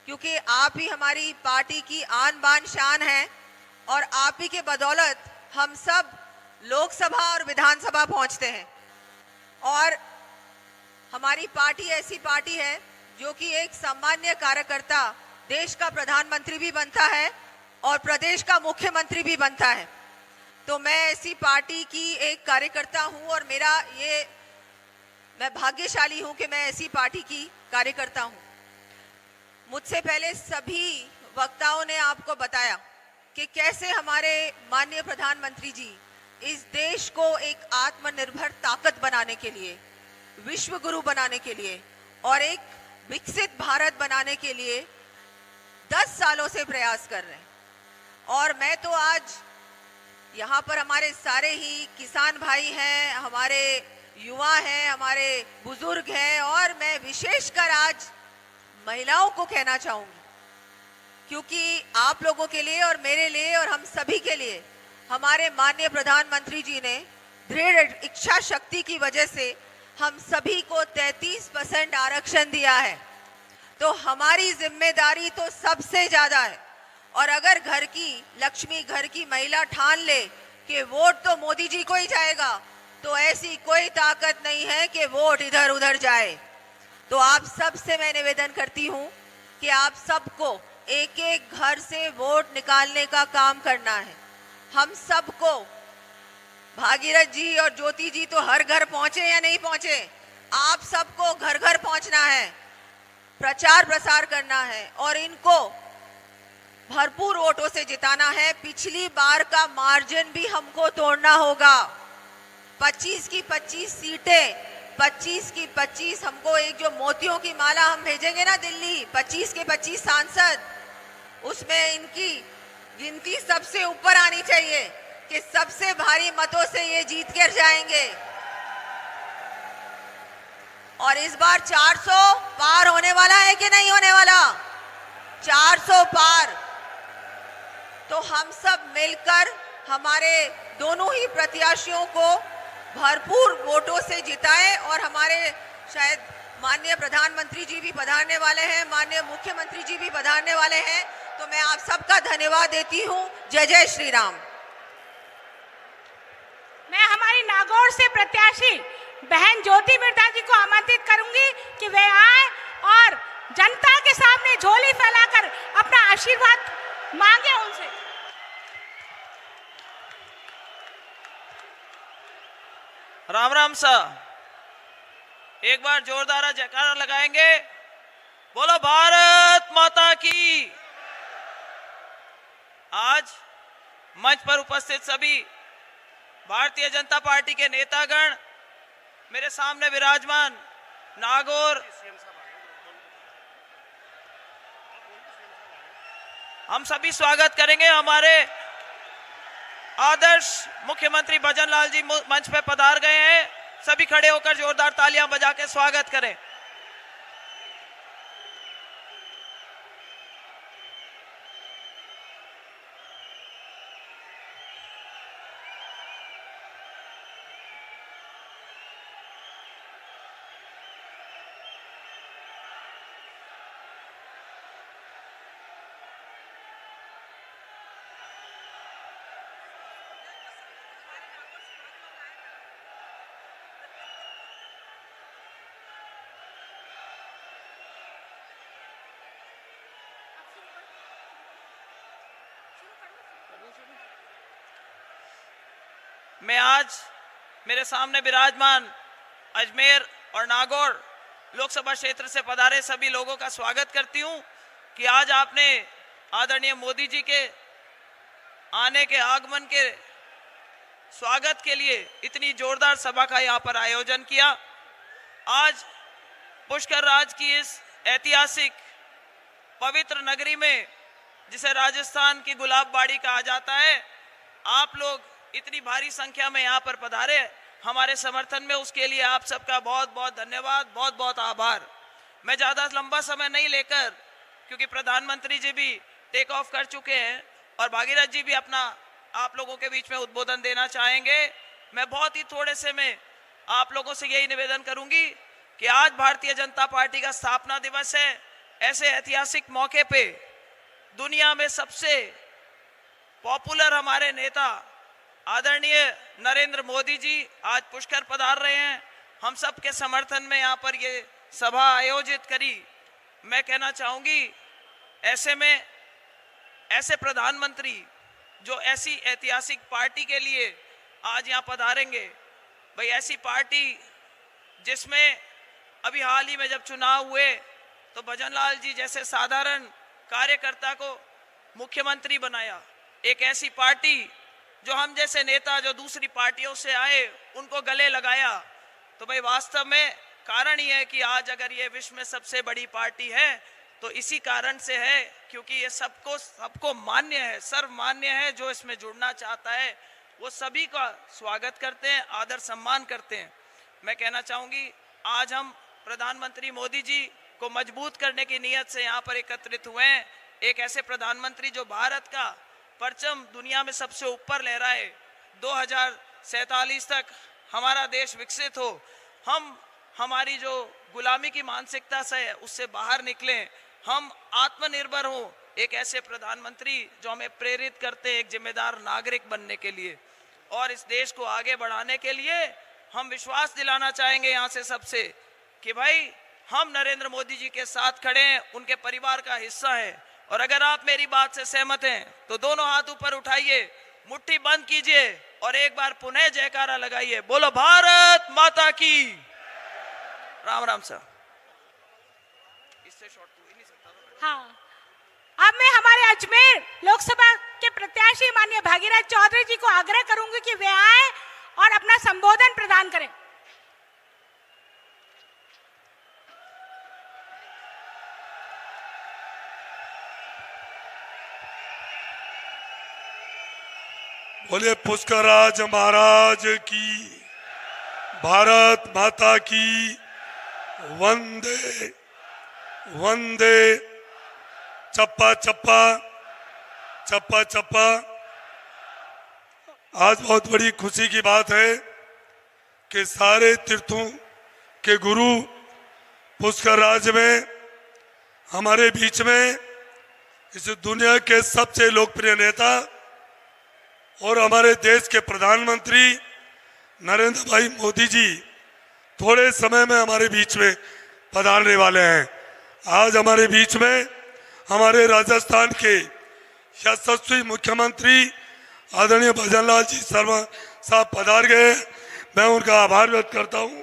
क्योंकि आप ही हमारी पार्टी की आन बान शान हैं और आप ही के बदौलत हम सब लोकसभा और विधानसभा पहुंचते हैं। और हमारी पार्टी ऐसी पार्टी है जो कि एक सामान्य कार्यकर्ता देश का प्रधानमंत्री भी बनता है और प्रदेश का मुख्यमंत्री भी बनता है। तो मैं ऐसी पार्टी की एक कार्यकर्ता हूं और मैं भाग्यशाली हूं कि मैं ऐसी पार्टी की कार्यकर्ता हूं। मुझसे पहले सभी वक्ताओं ने आपको बताया कि कैसे हमारे माननीय प्रधानमंत्री जी इस देश को एक आत्मनिर्भर ताकत बनाने के लिए, विश्व गुरु बनाने के लिए और एक विकसित भारत बनाने के लिए 10 सालों से प्रयास कर रहे हैं। और मैं तो आज यहाँ पर हमारे सारे ही किसान भाई हैं, हमारे युवा हैं, हमारे बुजुर्ग हैं और मैं विशेषकर आज महिलाओं को कहना चाहूंगी, क्योंकि आप लोगों के लिए और मेरे लिए और हम सभी के लिए हमारे माननीय प्रधानमंत्री जी ने दृढ़ इच्छा शक्ति की वजह से हम सभी को 33% आरक्षण दिया है। तो हमारी जिम्मेदारी तो सबसे ज्यादा है। और अगर घर की लक्ष्मी, घर की महिला ठान ले कि वोट तो मोदी जी को ही जाएगा, तो ऐसी कोई ताकत नहीं है कि वोट इधर उधर जाए। तो आप सब से मैं निवेदन करती हूं कि आप सबको एक एक घर से वोट निकालने का काम करना है। हम सबको, भागीरथ जी और ज्योति जी तो हर घर पहुंचे या नहीं पहुंचे, आप सबको घर घर पहुंचना है, प्रचार प्रसार करना है और इनको भरपूर वोटों से जिताना है। पिछली बार का मार्जिन भी हमको तोड़ना होगा। 25 की 25 सीटें, 25 की 25 हमको एक जो मोतियों की माला हम भेजेंगे ना दिल्ली, 25 के 25 सांसद, उसमें इनकी गिनती सबसे ऊपर आनी चाहिए कि सबसे भारी मतों से ये जीत कर जाएंगे। और इस बार 400 पार होने वाला है कि नहीं होने वाला? 400 पार। तो हम सब मिलकर हमारे दोनों ही प्रत्याशियों को भरपूर वोटों से जिताएं और हमारे शायद माननीय प्रधानमंत्री जी भी पधारने वाले हैं, माननीय मुख्यमंत्री जी भी पधारने वाले हैं। तो मैं आप सबका धन्यवाद देती हूं। जय जय श्री राम। मैं हमारी नागौर से प्रत्याशी बहन ज्योति मिर्धा जी को आमंत्रित करूंगी कि वे आए और जनता के सामने झोली फैलाकर अपना आशीर्वाद मांगे उनसे। राम राम सा, एक बार जोरदार जयकारा लगाएंगे। बोलो भारत माता की। आज मंच पर उपस्थित सभी भारतीय जनता पार्टी के नेतागण, मेरे सामने विराजमान नागौर, हम सभी स्वागत करेंगे। हमारे आदर्श मुख्यमंत्री भजन लाल जी मंच पे पधार गए हैं। सभी खड़े होकर जोरदार तालियां बजा के स्वागत करें। मैं आज मेरे सामने विराजमान अजमेर और नागौर लोकसभा क्षेत्र से पधारे सभी लोगों का स्वागत करती हूं कि आज आपने आदरणीय मोदी जी के आने के आगमन के स्वागत के लिए इतनी जोरदार सभा का यहाँ पर आयोजन किया। आज पुष्कर राज की इस ऐतिहासिक पवित्र नगरी में, जिसे राजस्थान की गुलाबबाड़ी कहा जाता है, आप लोग इतनी भारी संख्या में यहाँ पर पधारे हमारे समर्थन में, उसके लिए आप सबका बहुत बहुत धन्यवाद, बहुत बहुत आभार। मैं ज़्यादा लंबा समय नहीं लेकर, क्योंकि प्रधानमंत्री जी भी टेक ऑफ कर चुके हैं और भागीरथ जी भी अपना आप लोगों के बीच में उद्बोधन देना चाहेंगे, मैं बहुत ही थोड़े से में आप लोगों से यही निवेदन करूंगी कि आज भारतीय जनता पार्टी का स्थापना दिवस है। ऐसे ऐतिहासिक मौके पे दुनिया में सबसे पॉपुलर हमारे नेता आदरणीय नरेंद्र मोदी जी आज पुष्कर पधार रहे हैं। हम सब के समर्थन में यहाँ पर ये सभा आयोजित करी। मैं कहना चाहूंगी ऐसे में ऐसे प्रधानमंत्री जो ऐसी ऐतिहासिक पार्टी के लिए आज यहाँ पधारेंगे, भाई ऐसी पार्टी जिसमें अभी हाल ही में जब चुनाव हुए तो भजनलाल जी जैसे साधारण कार्यकर्ता को मुख्यमंत्री बनाया, एक ऐसी पार्टी जो हम जैसे नेता जो दूसरी पार्टियों से आए उनको गले लगाया। तो भाई वास्तव में कारण ही है कि आज अगर ये विश्व में सबसे बड़ी पार्टी है तो इसी कारण से है क्योंकि ये सबको मान्य है, सर्वमान्य है। जो इसमें जुड़ना चाहता है वो सभी का स्वागत करते हैं, आदर सम्मान करते हैं। मैं कहना चाहूंगी आज हम प्रधानमंत्री मोदी जी को मजबूत करने की नीयत से यहाँ पर एकत्रित हुए हैं। एक ऐसे प्रधानमंत्री जो भारत का परचम दुनिया में सबसे ऊपर लहराए, 2047 तक हमारा देश विकसित हो, हम हमारी जो गुलामी की मानसिकता से है उससे बाहर निकलें, हम आत्मनिर्भर हों। एक ऐसे प्रधानमंत्री जो हमें प्रेरित करते हैं एक जिम्मेदार नागरिक बनने के लिए और इस देश को आगे बढ़ाने के लिए। हम विश्वास दिलाना चाहेंगे यहाँ से सबसे कि भाई हम नरेंद्र मोदी जी के साथ खड़े हैं, उनके परिवार का हिस्सा है। और अगर आप मेरी बात से सहमत हैं तो दोनों हाथ ऊपर उठाइए, मुट्ठी बंद कीजिए और एक बार पुनः जयकारा लगाइए। बोलो भारत माता की। राम राम सर। इससे शॉर्ट तो ही नहीं सकता। हाँ, अब मैं हमारे अजमेर लोकसभा के प्रत्याशी माननीय भागीरथ चौधरी जी को आग्रह करूंगी कि वे आए और अपना संबोधन प्रदान करें। बोले पुष्कराज महाराज की, भारत माता की, वंदे वंदे। चप्पा चप्पा चप्पा चप्पा। आज बहुत बड़ी खुशी की बात है कि सारे तीर्थों के गुरु पुष्कराज में हमारे बीच में इस दुनिया के सबसे लोकप्रिय नेता और हमारे देश के प्रधानमंत्री नरेंद्र भाई मोदी जी थोड़े समय में हमारे बीच में पधारने वाले हैं। आज हमारे बीच में हमारे राजस्थान के यशस्वी मुख्यमंत्री आदरणीय भजनलाल जी शर्मा साहब पधार गए। मैं उनका आभार व्यक्त करता हूं,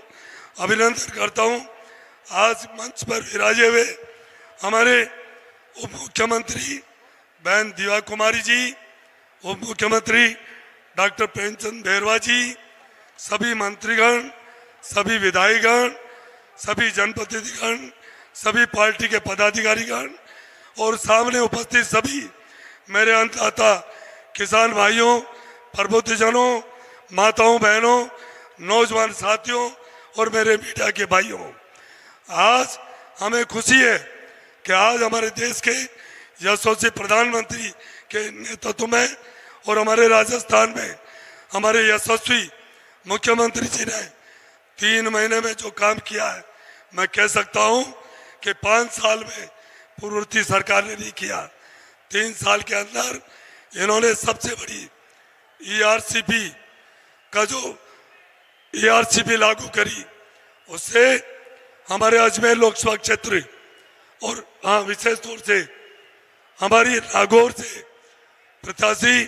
अभिनंदन करता हूं। आज मंच पर विराजे हुए हमारे उप मुख्यमंत्री बहन दिवा कुमारी जी, उप मुख्यमंत्री डॉक्टर प्रेमचंद बैरवा जी, सभी मंत्रीगण, सभी विधायकगण, सभी जनप्रतिनिधिगण, सभी पार्टी के पदाधिकारीगण और सामने उपस्थित सभी मेरे अन्नदाता किसान भाइयों, प्रबुद्धजनों, माताओं बहनों, नौजवान साथियों और मेरे मीडिया के भाइयों, आज हमें खुशी है कि आज हमारे देश के यशस्वी प्रधानमंत्री के नेतृत्व में और हमारे राजस्थान में हमारे यशस्वी मुख्यमंत्री जी ने 3 महीने में जो काम किया है, मैं कह सकता हूं कि 5 साल में पूर्ववर्ती सरकार ने नहीं किया। 3 साल के अंदर इन्होंने सबसे बड़ी ईआरसीपी का जो ईआरसीपी लागू करी, उससे हमारे अजमेर लोकसभा क्षेत्र और हाँ विशेष तौर से हमारी नागौर से प्रत्याशी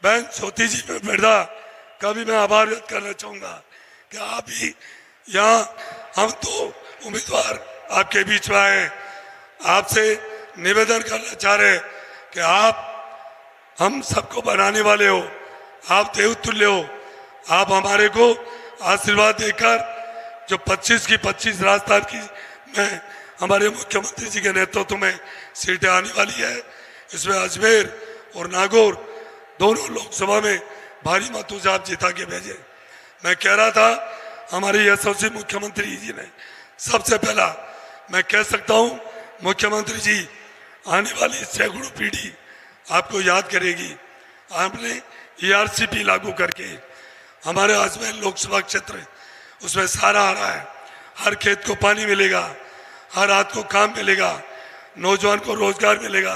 बहन ज्योति जी मिर्धा का भी मैं आभार व्यक्त करना चाहूंगा कि आप भी यहाँ, हम तो उम्मीदवार आपके बीच में आए, आपसे निवेदन करना चाह रहे हैं कि आप हम सबको बनाने वाले हो, आप देवतुल्य हो। आप हमारे को आशीर्वाद देकर जो 25 की 25 राजस्थान की में हमारे मुख्यमंत्री जी के नेतृत्व में सीटें आने वाली है, इसमें अजमेर और नागौर दोनों लोकसभा में भारी मतों से आप जिता के भेजे। मैं कह रहा था हमारे यशस्वी मुख्यमंत्री जी ने सबसे पहला, मैं कह सकता हूं मुख्यमंत्री जी आने वाली सैकड़ों पीढ़ी आपको याद करेगी। आपने ईआरसीपी लागू करके हमारे अजमेर लोकसभा क्षेत्र उसमें सारा आ रहा है, हर खेत को पानी मिलेगा, हर हाथ को काम मिलेगा, नौजवान को रोजगार मिलेगा,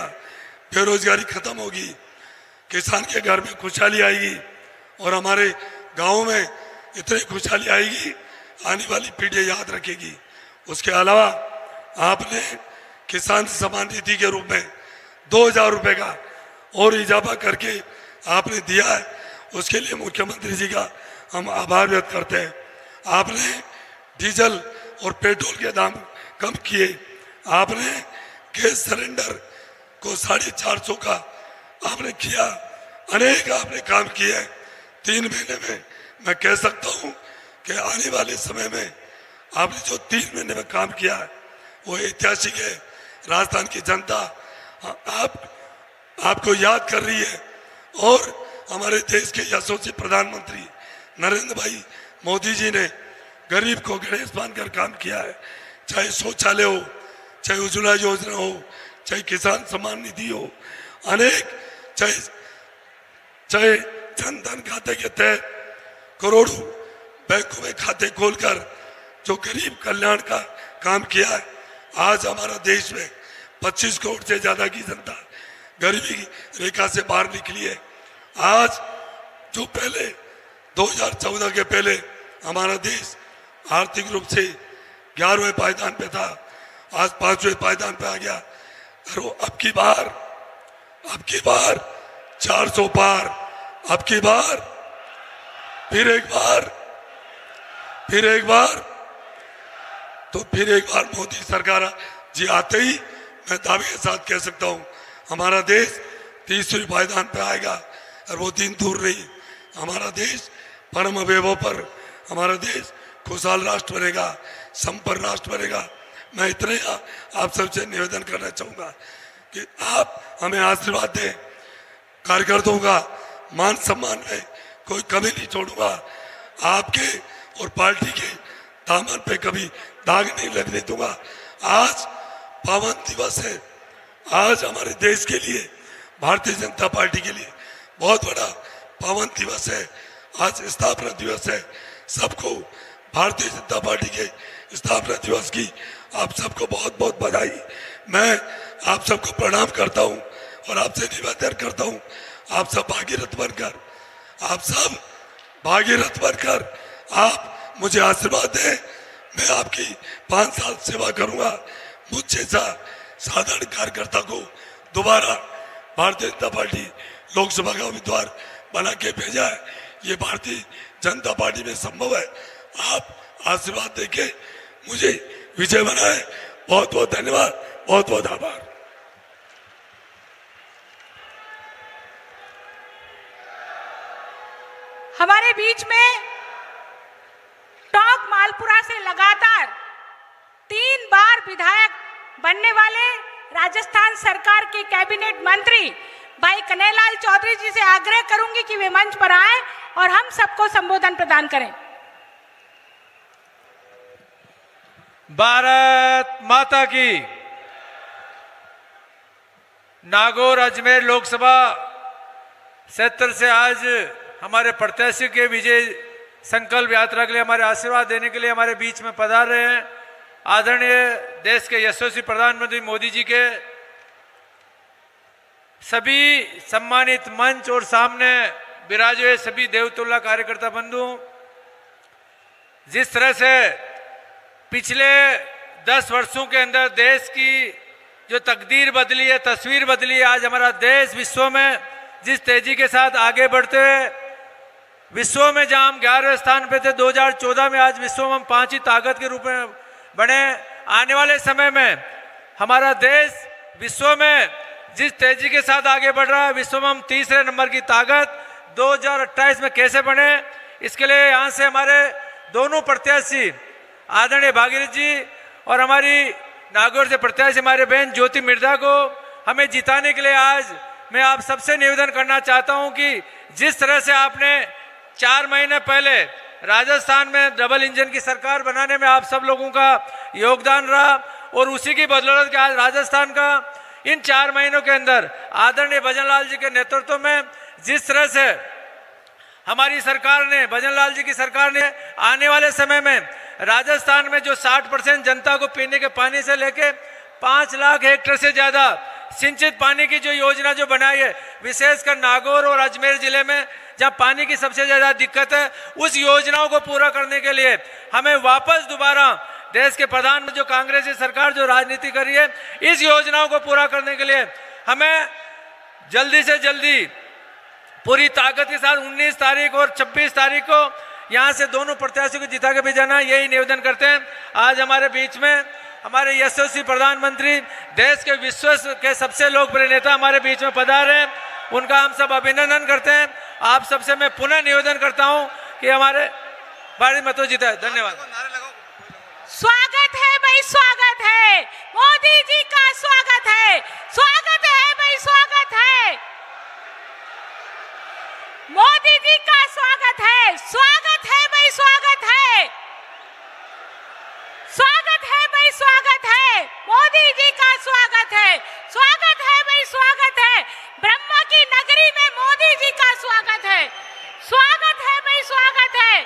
बेरोजगारी खत्म होगी, किसान के घर में खुशहाली आएगी और हमारे गाँव में इतनी खुशहाली आएगी आने वाली पीढ़ी याद रखेगी। उसके अलावा आपने किसान सम्मान निधि के रूप में 2000 रुपए का और इजाफा करके आपने दिया है, उसके लिए मुख्यमंत्री जी का हम आभार व्यक्त करते हैं। आपने डीजल और पेट्रोल के दाम कम किए, आपने गैस सिलेंडर को 450 का आपने किया, अनेक आपने काम किए। 3 महीने में मैं कह सकता हूं कि आने वाले समय में आपने जो 3 महीने में काम किया है वो ऐतिहासिक है। राजस्थान की जनता आपको याद कर रही है और हमारे देश के यशस्वी प्रधानमंत्री नरेंद्र भाई मोदी जी ने गरीब को गणेश मानकर काम किया है। चाहे शौचालय हो, चाहे उज्ज्वला योजना हो, चाहे किसान सम्मान निधि हो, अनेक चाहे जनधन खाते के तहत करोड़ों बैंकों में खाते खोलकर जो गरीब कल्याण का काम किया है। आज हमारा देश में 25 करोड़ से ज्यादा की जनता गरीबी की रेखा से बाहर निकली है। आज जो पहले 2014 के पहले हमारा देश आर्थिक रूप से 11वें पायदान पे था, आज 5वें पायदान पे आ गया। और अब की बार 400 पार, अब की बार फिर एक बार मोदी सरकार जी आते ही मैं दावे के साथ कह सकता हूं हमारा देश 30वें पायदान पे आएगा और वो दिन दूर नहीं। हमारा देश परम वैभव पर, हमारा देश खुशहाल राष्ट्र बनेगा, संपन्न राष्ट्र बनेगा। मैं इतने आप सबसे निवेदन करना चाहूंगा कि आप हमें आशीर्वाद दें। कार्यकर्ताओं का मान सम्मान में कोई कमी नहीं छोड़ूंगा। आपके और पार्टी के दामन पे कभी दाग नहीं लगने दूंगा। आज पावन दिवस है, आज हमारे देश के लिए, भारतीय जनता पार्टी के लिए बहुत बड़ा पावन दिवस है। आज स्थापना दिवस है। सबको भारतीय जनता पार्टी के स्थापना दिवस की आप सबको बहुत बहुत बधाई। मैं आप सबको प्रणाम करता हूं और आपसे निवेदन करता हूं, आप सब भागीरथ बनकर आप मुझे आशीर्वाद दें। मैं आपकी 5 साल सेवा करूंगा। मुझ जैसा साधारण कार्यकर्ता को दोबारा भारतीय जनता पार्टी लोकसभा का उम्मीदवार बना के भेजा है, ये भारतीय जनता पार्टी में संभव है। आप आशीर्वाद देके मुझे विजय बनाए। बहुत बहुत धन्यवाद, बहुत बहुत आभार। हमारे बीच में टोंक मालपुरा से लगातार 3 बार विधायक बनने वाले राजस्थान सरकार के कैबिनेट मंत्री भाई कन्हैयालाल चौधरी जी से आग्रह करूंगी कि वे मंच पर आएं और हम सबको संबोधन प्रदान करें। भारत माता की। नागौर अजमेर लोकसभा क्षेत्र से आज हमारे प्रत्याशी के विजय संकल्प यात्रा के लिए हमारे आशीर्वाद देने के लिए हमारे बीच में पधार रहे हैं आदरणीय देश के यशस्वी प्रधानमंत्री मोदी जी के सभी सम्मानित मंच और सामने विराजे हुए सभी देवतुल्ला कार्यकर्ता बंधु। जिस तरह से पिछले 10 वर्षों के अंदर देश की जो तकदीर बदली है, तस्वीर बदली है, आज हमारा देश विश्व में जिस तेजी के साथ आगे बढ़ते हुए विश्व में जहां हम 11वें स्थान पे थे 2014 में, आज विश्व में हम 5वीं ताकत के रूप में बने। आने वाले समय में हमारा देश विश्व में जिस तेजी के साथ आगे बढ़ रहा है, विश्व में हम 3रे नंबर की ताकत 2028 में कैसे बने, इसके लिए यहाँ से हमारे दोनों प्रत्याशी आदरणीय भागीरथ जी और हमारी नागौर से प्रत्याशी हमारे बहन ज्योति मिर्धा को हमें जिताने के लिए आज मैं आप सबसे निवेदन करना चाहता हूं कि जिस तरह से आपने 4 महीने पहले राजस्थान में डबल इंजन की सरकार बनाने में आप सब लोगों का योगदान रहा और उसी की बदौलत के आज राजस्थान का इन 4 महीनों के अंदर आदरणीय भजनलाल जी के नेतृत्व में जिस तरह से हमारी सरकार ने, भजनलाल जी की सरकार ने आने वाले समय में राजस्थान में जो 60% जनता को पीने के पानी से लेके 5 लाख हेक्टेयर से ज्यादा सिंचित पानी की जो योजना जो बनाई है, विशेषकर नागौर और अजमेर जिले में जहां पानी की सबसे ज्यादा दिक्कत है, उस योजनाओं को पूरा करने के लिए हमें वापस दोबारा देश के प्रधान जो कांग्रेसी सरकार जो राजनीति कर रही है, इस योजनाओं को पूरा करने के लिए हमें जल्दी से जल्दी पूरी ताकत के साथ 19 तारीख और 26 तारीख को यहां से दोनों प्रत्याशियों को जिता के भेजना, यही निवेदन करते हैं। आज हमारे बीच में हमारे यशस्वी प्रधानमंत्री, देश के विश्व के सबसे लोकप्रिय नेता हमारे बीच में पधारे हैं, उनका हम सब अभिनंदन करते हैं। आप सबसे मैं पुनः निवेदन करता हूं कि हमारे भारी मतों जीता है। धन्यवाद। स्वागत है भाई, स्वागत है मोदी जी का, स्वागत है, स्वागत है भाई, स्वागत है मोदी जी का, स्वागत है, स्वागत है भाई, स्वागत है, स्वागत है भाई, स्वागत है मोदी जी का, स्वागत है, स्वागत है भाई, स्वागत है ब्रह्मा की नगरी में मोदी जी का, स्वागत है, स्वागत है भाई, स्वागत है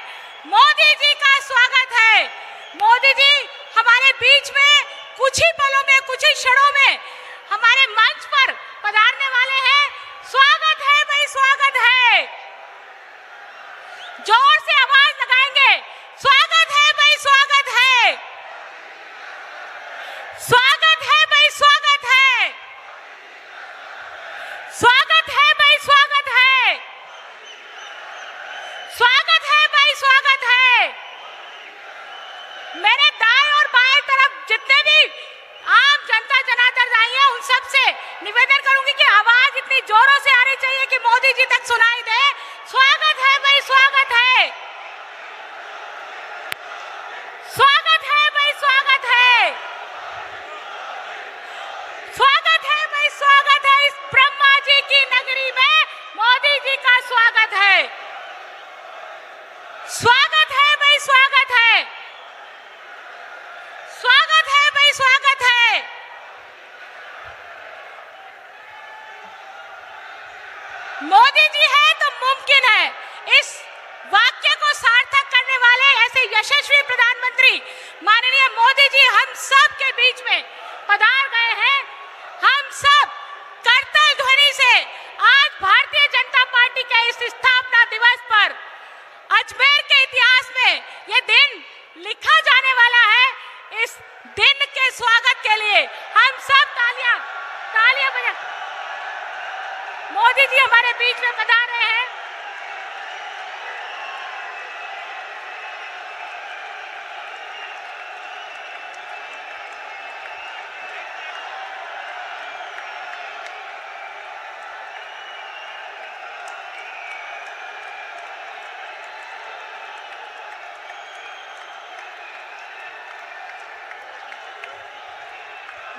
मोदी जी का, स्वागत है। मोदी जी हमारे बीच में कुछ ही पलों में, कुछ ही क्षणों में हमारे मंच पर पधारने वाले हैं। स्वागत है भाई, स्वागत है, जोर से आवाज लगाएंगे, स्वागत है भाई, स्वागत है, स्वागत है भाई, स्वागत है, स्वागत है भाई, स्वागत है, स्वागत है भाई, स्वागत है। मेरे दाएं और बाएं तरफ जितने भी आम जनता जनार्दन आई है, उन सब से निवेदन करूंगी कि आवाज इतनी जोरों से आनी चाहिए कि मोदी जी तक सुनाई दे। स्वागत है भाई, स्वागत है, स्वागत है भाई, स्वागत है, स्वागत है भाई, स्वागत है इस ब्रह्मा जी की नगरी में मोदी जी का, स्वागत है, स्वागत है भाई, स्वागत है, स्वागत है भाई, स्वागत है। मोदी जी है तो मुमकिन है, इस वाक्य को सार्थक करने वाले ऐसे यशस्वी प्रधानमंत्री माननीय मोदी जी हम सब के बीच में पधार गए हैं। हम सब करतल ध्वनि से आज भारतीय जनता पार्टी के इस स्थापना दिवस पर अजमेर के इतिहास में यह दिन लिखा जाने वाला है। इस दिन के स्वागत के लिए हम सब तालियां बजा। मोदी जी हमारे बीच में पधार रहे हैं।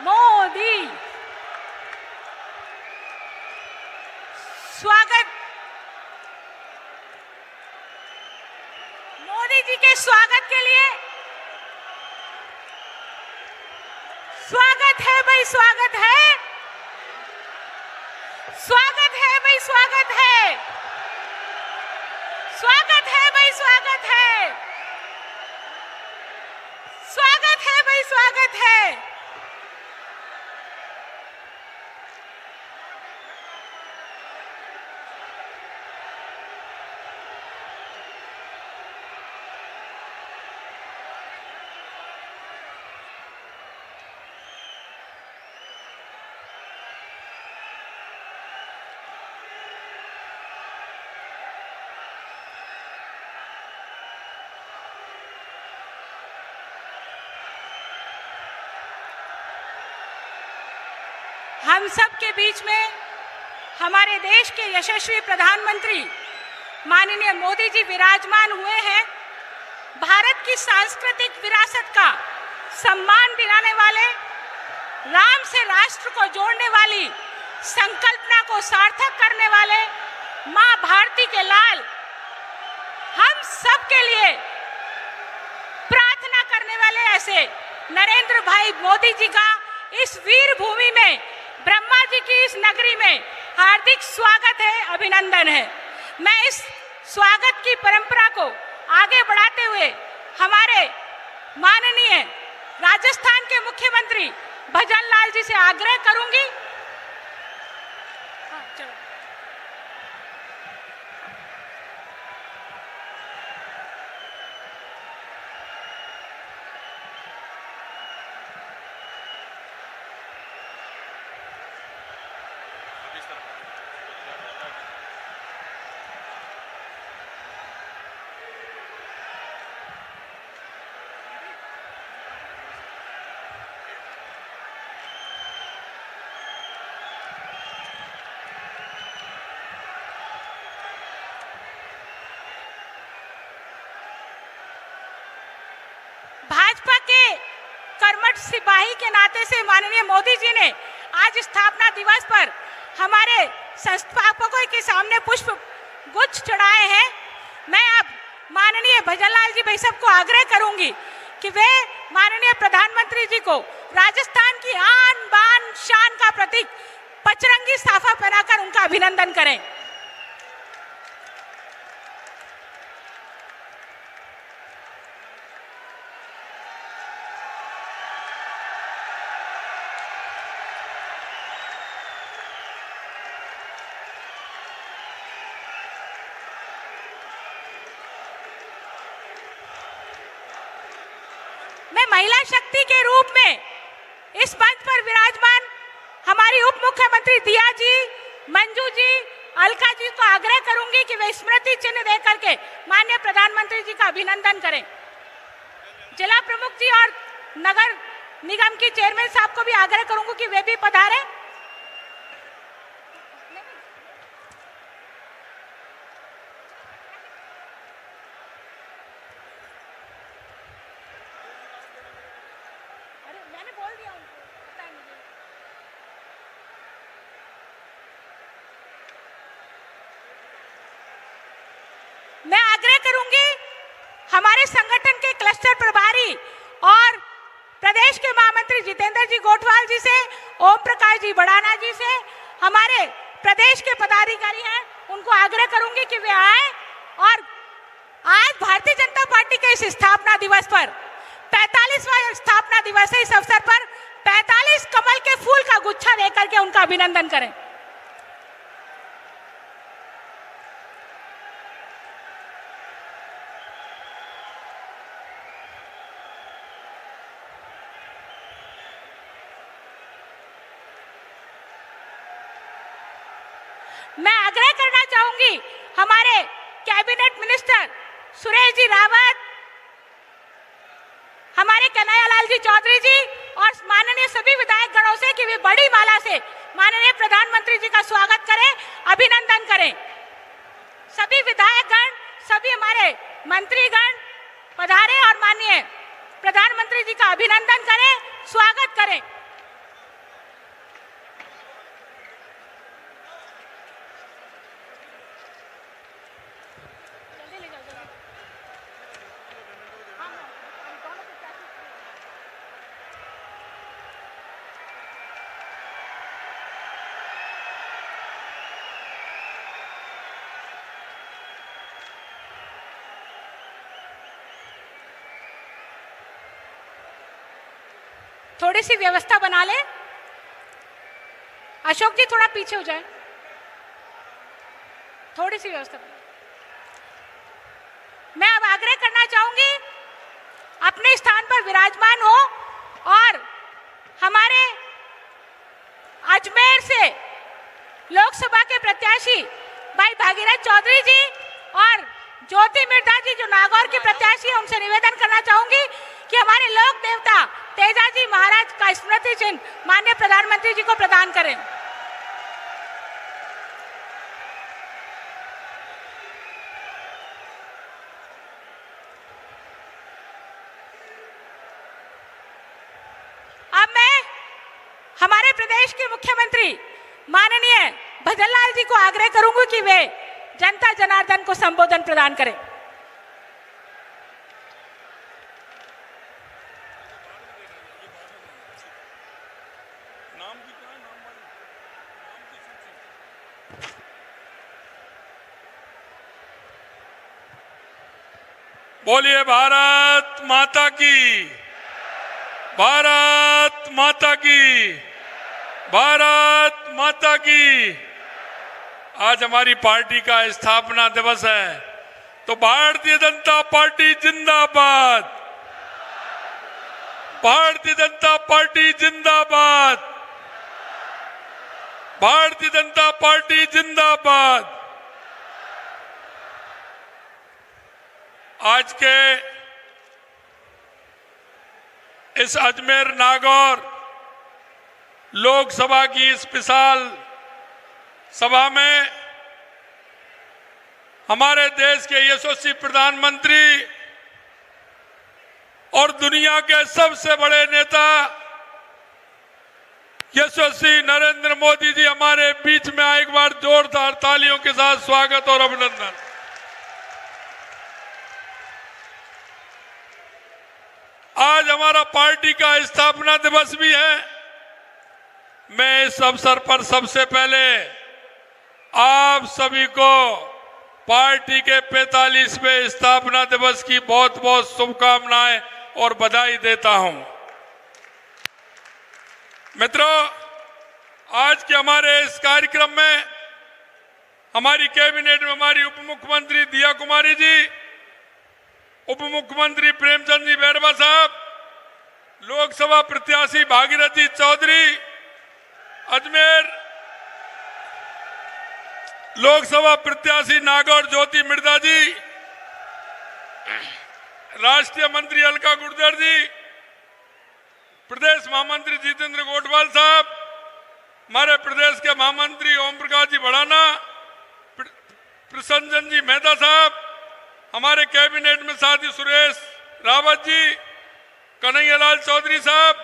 मोदी स्वागत, मोदी जी के स्वागत के लिए स्वागत है भाई, स्वागत है, स्वागत है भाई, स्वागत है, स्वागत है भाई, स्वागत है, स्वागत है भाई, स्वागत है। हम सब के बीच में हमारे देश के यशस्वी प्रधानमंत्री माननीय मोदी जी विराजमान हुए हैं। भारत की सांस्कृतिक विरासत का सम्मान दिलाने वाले, राम से राष्ट्र को जोड़ने वाली संकल्पना को सार्थक करने वाले मां भारती के लाल हम सब के लिए प्रार्थना करने वाले ऐसे नरेंद्र भाई मोदी जी का इस वीर भूमि में, ब्रह्मा जी की इस नगरी में हार्दिक स्वागत है, अभिनंदन है। मैं इस स्वागत की परंपरा को आगे बढ़ाते हुए हमारे माननीय राजस्थान के मुख्यमंत्री भजन लाल जी से आग्रह करूंगी। हाँ, चलो। भाजपा के कर्मठ सिपाही के नाते से माननीय मोदी जी ने आज स्थापना दिवस पर हमारे संस्थापकों के सामने पुष्प गुच्छ चढ़ाए हैं। मैं अब माननीय भजनलाल जी भाई सबको आग्रह करूंगी कि वे माननीय प्रधानमंत्री जी को राजस्थान की आन बान शान का प्रतीक पचरंगी साफा पहनाकर उनका अभिनंदन करें। मैं महिला शक्ति के रूप में इस मंच पर विराजमान हमारी उप मुख्यमंत्री दिया जी, मंजू जी, अलका जी को आग्रह करूंगी कि वे स्मृति चिन्ह दे करके माननीय प्रधानमंत्री जी का अभिनंदन करें। जिला प्रमुख जी और नगर निगम की चेयरमैन साहब को भी आग्रह करूंगी कि वे भी पधारें। मैंने बोल दिया उनको, पता है मुझे। मैं आग्रह करूंगी हमारे संगठन के क्लस्टर प्रभारी और प्रदेश के महामंत्री जितेंद्र जी गोठवाल जी से, ओम प्रकाश जी बड़ाना जी से, हमारे प्रदेश के पदाधिकारी हैं, उनको आग्रह करूंगी कि वे आए और आज भारतीय जनता पार्टी के इस स्थापना दिवस पर 45वां स्थापना दिवस है, इस अवसर पर 45 कमल के फूल का गुच्छा देकर के उनका अभिनंदन करें। मैं आग्रह करना चाहूंगी हमारे कैबिनेट मिनिस्टर सुरेश जी रावत, हमारे कन्हैयालाल जी चौधरी जी और माननीय सभी विधायक गणों से कि वे बड़ी माला से माननीय प्रधानमंत्री जी का स्वागत करें, अभिनंदन करें। सभी विधायक गण, सभी हमारे मंत्रीगण पधारें और माननीय प्रधानमंत्री जी का अभिनंदन करें, स्वागत करें। थोड़ी सी व्यवस्था बना ले। अशोक जी थोड़ा पीछे हो जाए, थोड़ी सी व्यवस्था बना। मैं अब आग्रह करना चाहूंगी अपने स्थान पर विराजमान हो और हमारे अजमेर से लोकसभा के प्रत्याशी भाई भागीरथ चौधरी जी और ज्योति मिर्धा जी जो नागौर के प्रत्याशी हैं, उनसे निवेदन करना चाहूंगी कि हमारे लोक देवता तेजाजी महाराज का स्मृति चिन्ह माननीय प्रधानमंत्री जी को प्रदान करें। अब मैं हमारे प्रदेश के मुख्यमंत्री माननीय भजनलाल जी को आग्रह करूंगी कि वे जनता जनार्दन को संबोधन प्रदान करें। बोलिए भारत माता की, भारत माता की, भारत माता की। आज हमारी पार्टी का स्थापना दिवस है, तो भारतीय जनता पार्टी जिंदाबाद, भारतीय जनता पार्टी जिंदाबाद, भारतीय जनता पार्टी जिंदाबाद। आज के इस अजमेर नागौर लोकसभा की इस विशाल सभा में हमारे देश के यशस्वी प्रधानमंत्री और दुनिया के सबसे बड़े नेता यशस्वी नरेंद्र मोदी जी हमारे बीच में आए। एक बार जोरदार तालियों के साथ स्वागत और अभिनंदन। आज हमारा पार्टी का स्थापना दिवस भी है। मैं इस अवसर पर सबसे पहले आप सभी को पार्टी के 45वें स्थापना दिवस की बहुत बहुत शुभकामनाएं और बधाई देता हूं। मित्रों, आज के हमारे इस कार्यक्रम में हमारी कैबिनेट में हमारी उप मुख्यमंत्री दिया कुमारी जी, उप मुख्यमंत्री प्रेमचंद जी बैरवा साहब, लोकसभा प्रत्याशी भागीरथ जी चौधरी, अजमेर लोकसभा प्रत्याशी नागौर ज्योति मिर्धा जी, राष्ट्रीय मंत्री अलका गुर्जर जी, प्रदेश महामंत्री जितेंद्र गोठवाल साहब, हमारे प्रदेश के महामंत्री ओम प्रकाश जी भड़ाना, प्रसन्नजन जी मेहता साहब, हमारे कैबिनेट में साथी सुरेश रावत जी, कन्हैयालाल चौधरी साहब,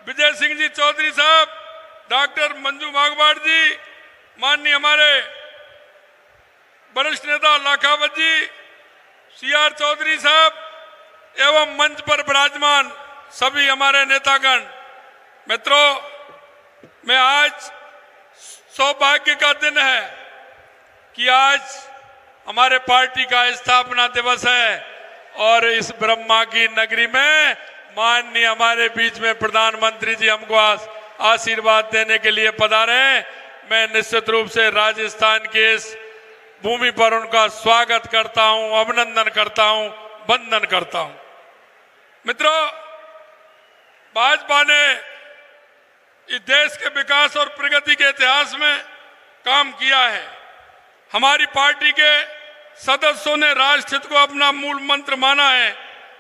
विजय सिंह जी चौधरी साहब, डॉक्टर मंजू मागवाड़ जी, माननीय हमारे वरिष्ठ नेता लाखावत जी, सीआर चौधरी साहब एवं मंच पर विराजमान सभी हमारे नेतागण। मित्रों, मैं आज सौभाग्य का दिन है कि आज हमारे पार्टी का स्थापना दिवस है और इस ब्रह्मा की नगरी में माननीय हमारे बीच में प्रधानमंत्री जी हमको आशीर्वाद देने के लिए पधारे हैं। मैं निश्चित रूप से राजस्थान के इस भूमि पर उनका स्वागत करता हूं, अभिनंदन करता हूं, वंदन करता हूं। मित्रों, भाजपा ने इस देश के विकास और प्रगति के इतिहास में काम किया है। हमारी पार्टी के सदस्यों ने राष्ट्र हित को अपना मूल मंत्र माना है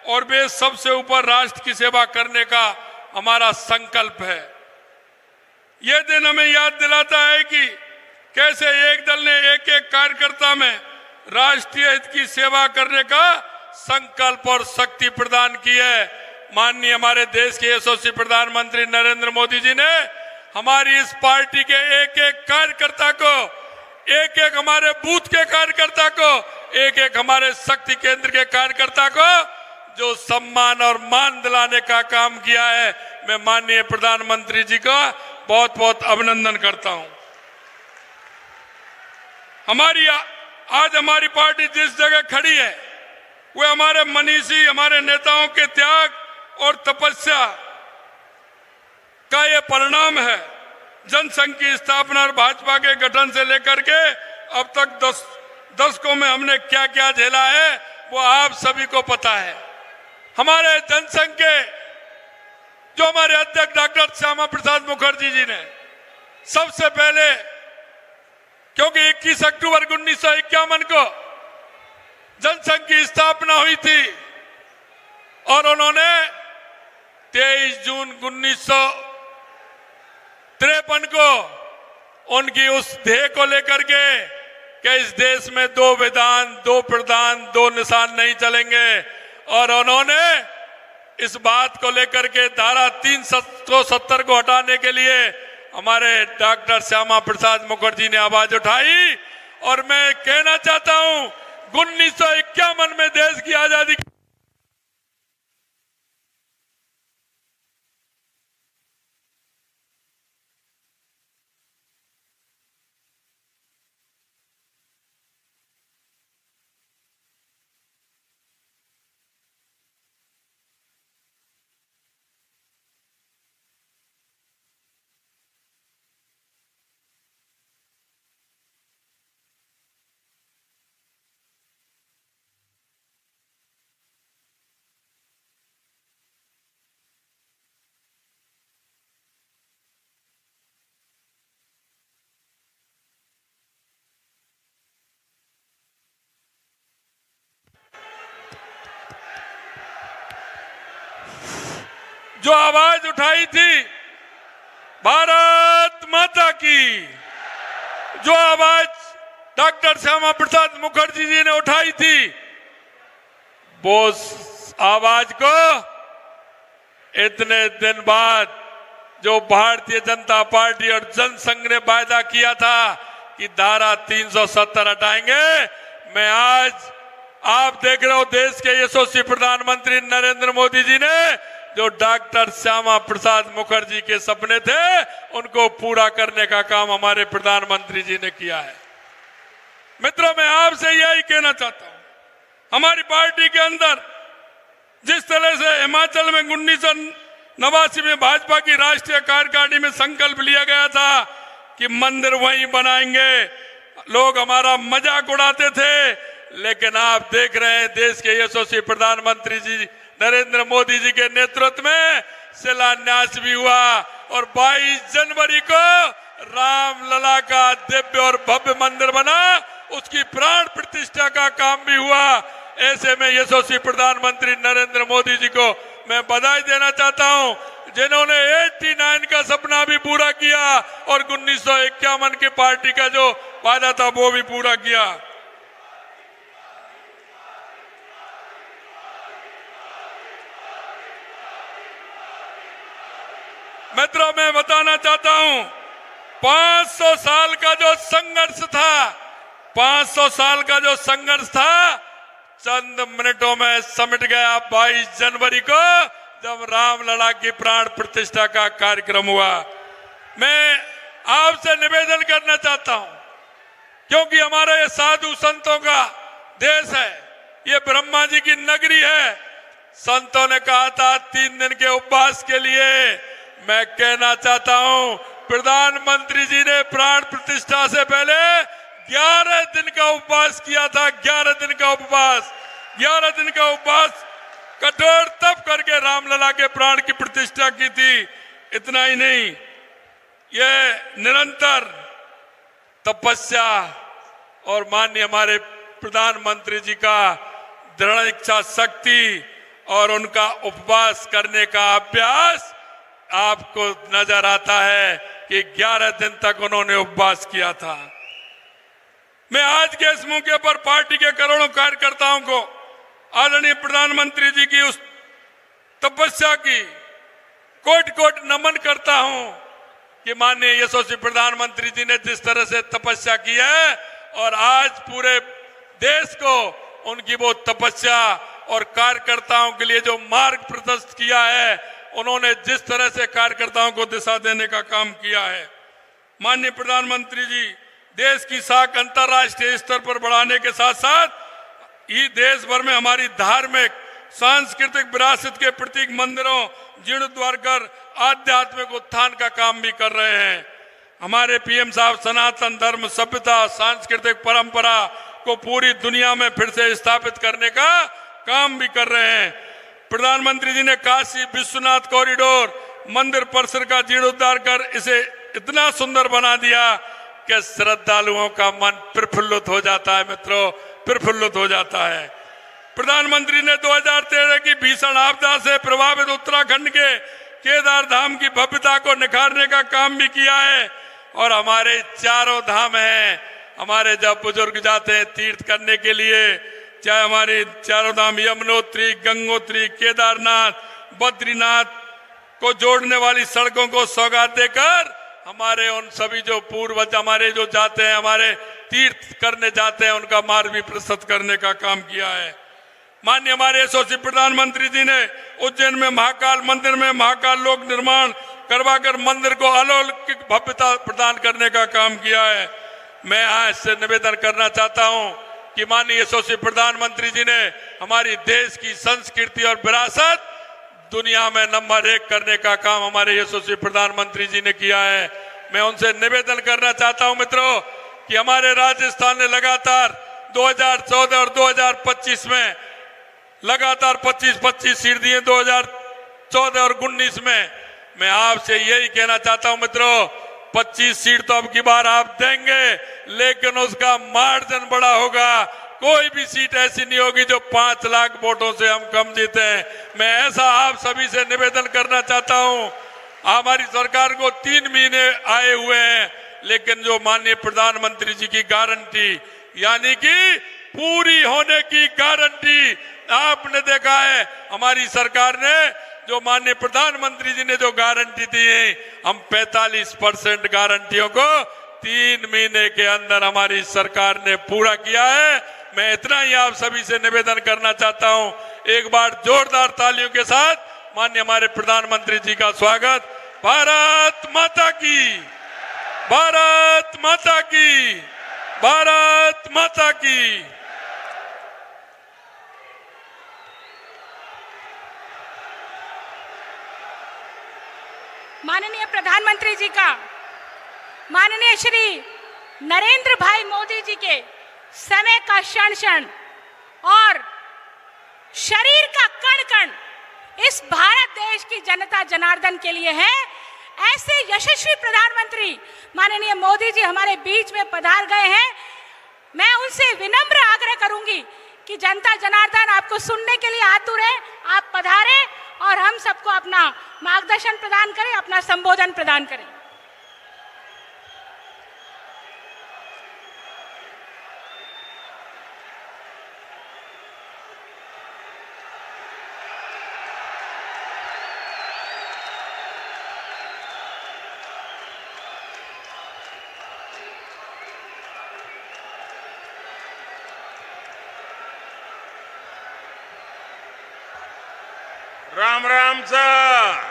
और वे सबसे ऊपर राष्ट्र की सेवा करने का हमारा संकल्प है। यह दिन हमें याद दिलाता है कि कैसे एक दल ने एक एक कार्यकर्ता में राष्ट्रीय हित की सेवा करने का संकल्प और शक्ति प्रदान की है। माननीय हमारे देश के यशस्वी प्रधानमंत्री नरेंद्र मोदी जी ने हमारी इस पार्टी के एक एक कार्यकर्ता को, एक एक हमारे बूथ के कार्यकर्ता को, एक एक हमारे शक्ति केंद्र के कार्यकर्ता को जो सम्मान और मान दिलाने का काम किया है, मैं माननीय प्रधानमंत्री जी का बहुत बहुत अभिनंदन करता हूं। आज हमारी पार्टी जिस जगह खड़ी है वह हमारे मनीषी, हमारे नेताओं के त्याग और तपस्या का यह परिणाम है। जनसंघ की स्थापना और भाजपा के गठन से लेकर के अब तक दशकों में हमने क्या क्या झेला है वो आप सभी को पता है। हमारे जनसंघ के जो हमारे अध्यक्ष डॉक्टर श्यामा प्रसाद मुखर्जी जी ने सबसे पहले, क्योंकि 21 अक्टूबर 1951 को जनसंघ की स्थापना हुई थी और उन्होंने 23 जून 1953 को उनकी उस ध्येय को लेकर के कि इस देश में 2 विधान, 2 प्रधान, 2 निशान नहीं चलेंगे, और उन्होंने इस बात को लेकर के धारा 370 को हटाने के लिए हमारे डॉक्टर श्यामा प्रसाद मुखर्जी ने आवाज उठाई। और मैं कहना चाहता हूं 1951 में देश की आजादी जो आवाज उठाई थी भारत माता की, जो आवाज डॉक्टर श्यामा प्रसाद मुखर्जी जी ने उठाई थी, वो आवाज को इतने दिन बाद जो भारतीय जनता पार्टी और जनसंघ ने वायदा किया था कि धारा 370 हटाएंगे, मैं आज आप देख रहे हो देश के यशस्वी प्रधानमंत्री नरेंद्र मोदी जी ने जो डॉक्टर श्यामा प्रसाद मुखर्जी के सपने थे उनको पूरा करने का काम हमारे प्रधानमंत्री जी ने किया है। मित्रों, मैं आपसे यही कहना चाहता हूं, हमारी पार्टी के अंदर जिस तरह से हिमाचल में 1989 में भाजपा की राष्ट्रीय कार्यकारिणी में संकल्प लिया गया था कि मंदिर वहीं बनाएंगे, लोग हमारा मजाक उड़ाते थे, लेकिन आप देख रहे हैं देश के यशस्वी प्रधानमंत्री जी नरेंद्र मोदी जी के नेतृत्व में शिलान्यास भी हुआ और 22 जनवरी को रामलला का दिव्य और भव्य मंदिर बना, उसकी प्राण प्रतिष्ठा का काम भी हुआ। ऐसे में यशस्वी प्रधानमंत्री नरेंद्र मोदी जी को मैं बधाई देना चाहता हूं, जिन्होंने 89 का सपना भी पूरा किया और 1951 की पार्टी का जो वादा था वो भी पूरा किया। मित्रों, मैं बताना चाहता हूं 500 साल का जो संघर्ष था, 500 साल का जो संघर्ष था चंद मिनटों में समिट गया 22 जनवरी को जब रामलला की प्राण प्रतिष्ठा का कार्यक्रम हुआ। मैं आपसे निवेदन करना चाहता हूं, क्योंकि हमारा ये साधु संतों का देश है, ये ब्रह्मा जी की नगरी है। संतों ने कहा था 3 दिन के उपवास के लिए, मैं कहना चाहता हूं प्रधानमंत्री जी ने प्राण प्रतिष्ठा से पहले 11 दिन का उपवास किया था। 11 दिन का उपवास, 11 दिन का उपवास कठोर तप करके रामलला के प्राण की प्रतिष्ठा की थी। इतना ही नहीं, यह निरंतर तपस्या और माननीय हमारे प्रधानमंत्री जी का दृढ़ इच्छा शक्ति और उनका उपवास करने का अभ्यास आपको नजर आता है कि 11 दिन तक उन्होंने उपवास किया था। मैं आज के इस मौके पर पार्टी के करोड़ों कार्यकर्ताओं को आदरणीय प्रधानमंत्री जी की उस तपस्या की कोटि कोटि नमन करता हूं कि माननीय यशस्वी प्रधानमंत्री जी ने जिस तरह से तपस्या की है और आज पूरे देश को उनकी वो तपस्या और कार्यकर्ताओं के लिए जो मार्ग प्रशस्त किया है, उन्होंने जिस तरह से कार्यकर्ताओं को दिशा देने का काम किया है। माननीय प्रधानमंत्री जी देश की साख अंतर्राष्ट्रीय स्तर पर बढ़ाने के साथ साथ ही देश भर में हमारी धार्मिक सांस्कृतिक विरासत के प्रतीक मंदिरों जीर्णोद्धार कर आध्यात्मिक उत्थान का काम भी कर रहे हैं। हमारे पीएम साहब सनातन धर्म सभ्यता सांस्कृतिक परंपरा को पूरी दुनिया में फिर से स्थापित करने का काम भी कर रहे हैं। प्रधानमंत्री जी ने काशी विश्वनाथ कॉरिडोर मंदिर परिसर का जीर्णोद्धार कर इसे इतना सुंदर बना दिया कि श्रद्धालुओं का मन प्रफुल्लित हो जाता है। मित्रों, प्रफुल्लित हो जाता है। प्रधानमंत्री ने 2013 की भीषण आपदा से प्रभावित उत्तराखंड के केदार धाम की भव्यता को निखारने का काम भी किया है। और हमारे चारों धाम हैं, हमारे जब बुजुर्ग जाते हैं तीर्थ करने के लिए, चाहे हमारे चारों धाम यमुनोत्री, गंगोत्री, केदारनाथ, बद्रीनाथ को जोड़ने वाली सड़कों को सौगात देकर हमारे उन सभी जो पूर्वज हमारे जो जाते हैं, हमारे तीर्थ करने जाते हैं, उनका मार्ग भी प्रशस्त करने का काम किया है। माननीय हमारे यशस्वी प्रधानमंत्री जी ने उज्जैन में महाकाल मंदिर में महाकाल लोक निर्माण करवाकर मंदिर को अलौकिक भव्यता प्रदान करने का काम किया है। मैं आज से निवेदन करना चाहता हूं कि माननीय यशस्वी प्रधानमंत्री जी ने हमारी देश की संस्कृति और विरासत दुनिया में नंबर 1 करने का काम हमारे यशस्वी प्रधानमंत्री जी ने किया है। मैं उनसे निवेदन करना चाहता हूं मित्रों कि हमारे राजस्थान ने लगातार 2014 और 2025 में लगातार 25-25 सीट दिए। 2014 और 19 में मैं आपसे यही कहना चाहता हूं मित्रों, 25 सीट तो अब की बार आप देंगे, लेकिन उसका मार्जिन बड़ा होगा। कोई भी सीट ऐसी नहीं होगी जो 5 लाख वोटों से हम कम जीते हैं। मैं ऐसा आप सभी से निवेदन करना चाहता हूं। हमारी सरकार को 3 महीने आए हुए हैं, लेकिन जो माननीय प्रधानमंत्री जी की गारंटी, यानी कि पूरी होने की गारंटी आपने देखा है। हमारी सरकार ने जो माननीय प्रधानमंत्री जी ने जो गारंटी दी है, हम 45% गारंटियों को 3 महीने के अंदर हमारी सरकार ने पूरा किया है। मैं इतना ही आप सभी से निवेदन करना चाहता हूं। एक बार जोरदार तालियों के साथ माननीय हमारे प्रधानमंत्री जी का स्वागत। भारत माता की, भारत माता की, भारत माता की। माननीय प्रधानमंत्री जी का, माननीय श्री नरेंद्र भाई मोदी जी के समय का क्षण क्षण और शरीर का कण कण इस भारत देश की जनता जनार्दन के लिए है। ऐसे यशस्वी प्रधानमंत्री माननीय मोदी जी हमारे बीच में पधार गए हैं। मैं उनसे विनम्र आग्रह करूंगी कि जनता जनार्दन आपको सुनने के लिए आतुर है। आप पधारें और हम सबको अपना मार्गदर्शन प्रदान करें, अपना संबोधन प्रदान करें। राम राम सर।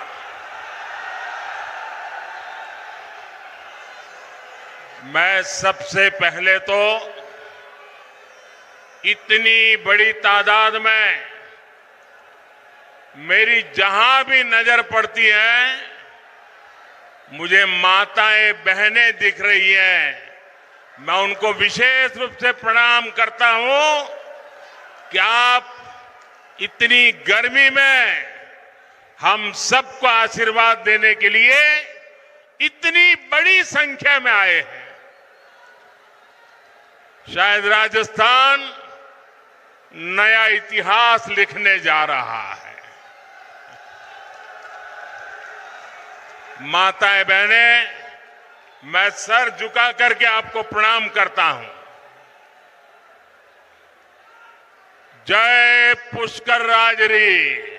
मैं सबसे पहले तो इतनी बड़ी तादाद में मेरी जहां भी नजर पड़ती है मुझे माताएं बहनें दिख रही हैं। मैं उनको विशेष रूप से प्रणाम करता हूं कि आप इतनी गर्मी में हम सबको आशीर्वाद देने के लिए इतनी बड़ी संख्या में आए हैं। शायद राजस्थान नया इतिहास लिखने जा रहा है। माताएं बहनें, मैं सर झुका करके आपको प्रणाम करता हूं। जय पुष्कर राजरी।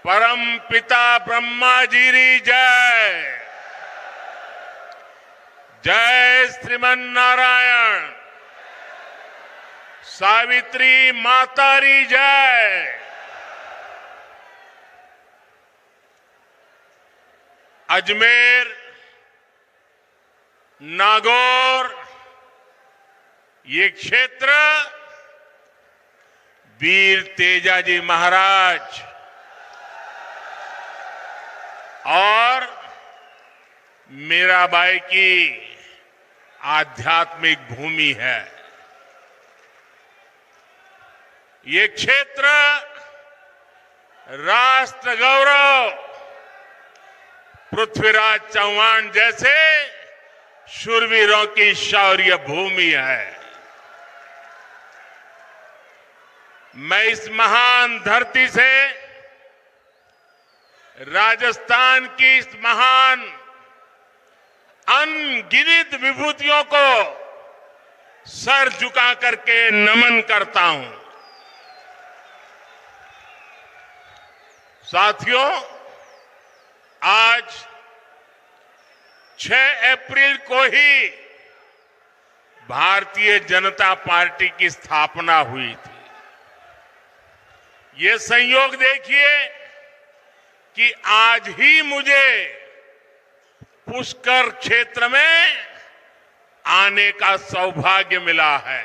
परम पिता ब्रह्मा जी री जय। जय श्रीमन नारायण। सावित्री माता री जय। अजमेर, नागौर, ये क्षेत्र वीर तेजाजी महाराज और मीराबाई की आध्यात्मिक भूमि है। ये क्षेत्र राष्ट्र गौरव पृथ्वीराज चौहान जैसे शूरवीरों की शौर्य भूमि है। मैं इस महान धरती से राजस्थान की इस महान अनगिनत विभूतियों को सर झुका करके नमन करता हूं। साथियों, आज 6 अप्रैल को ही भारतीय जनता पार्टी की स्थापना हुई थी। ये संयोग देखिए कि आज ही मुझे पुष्कर क्षेत्र में आने का सौभाग्य मिला है।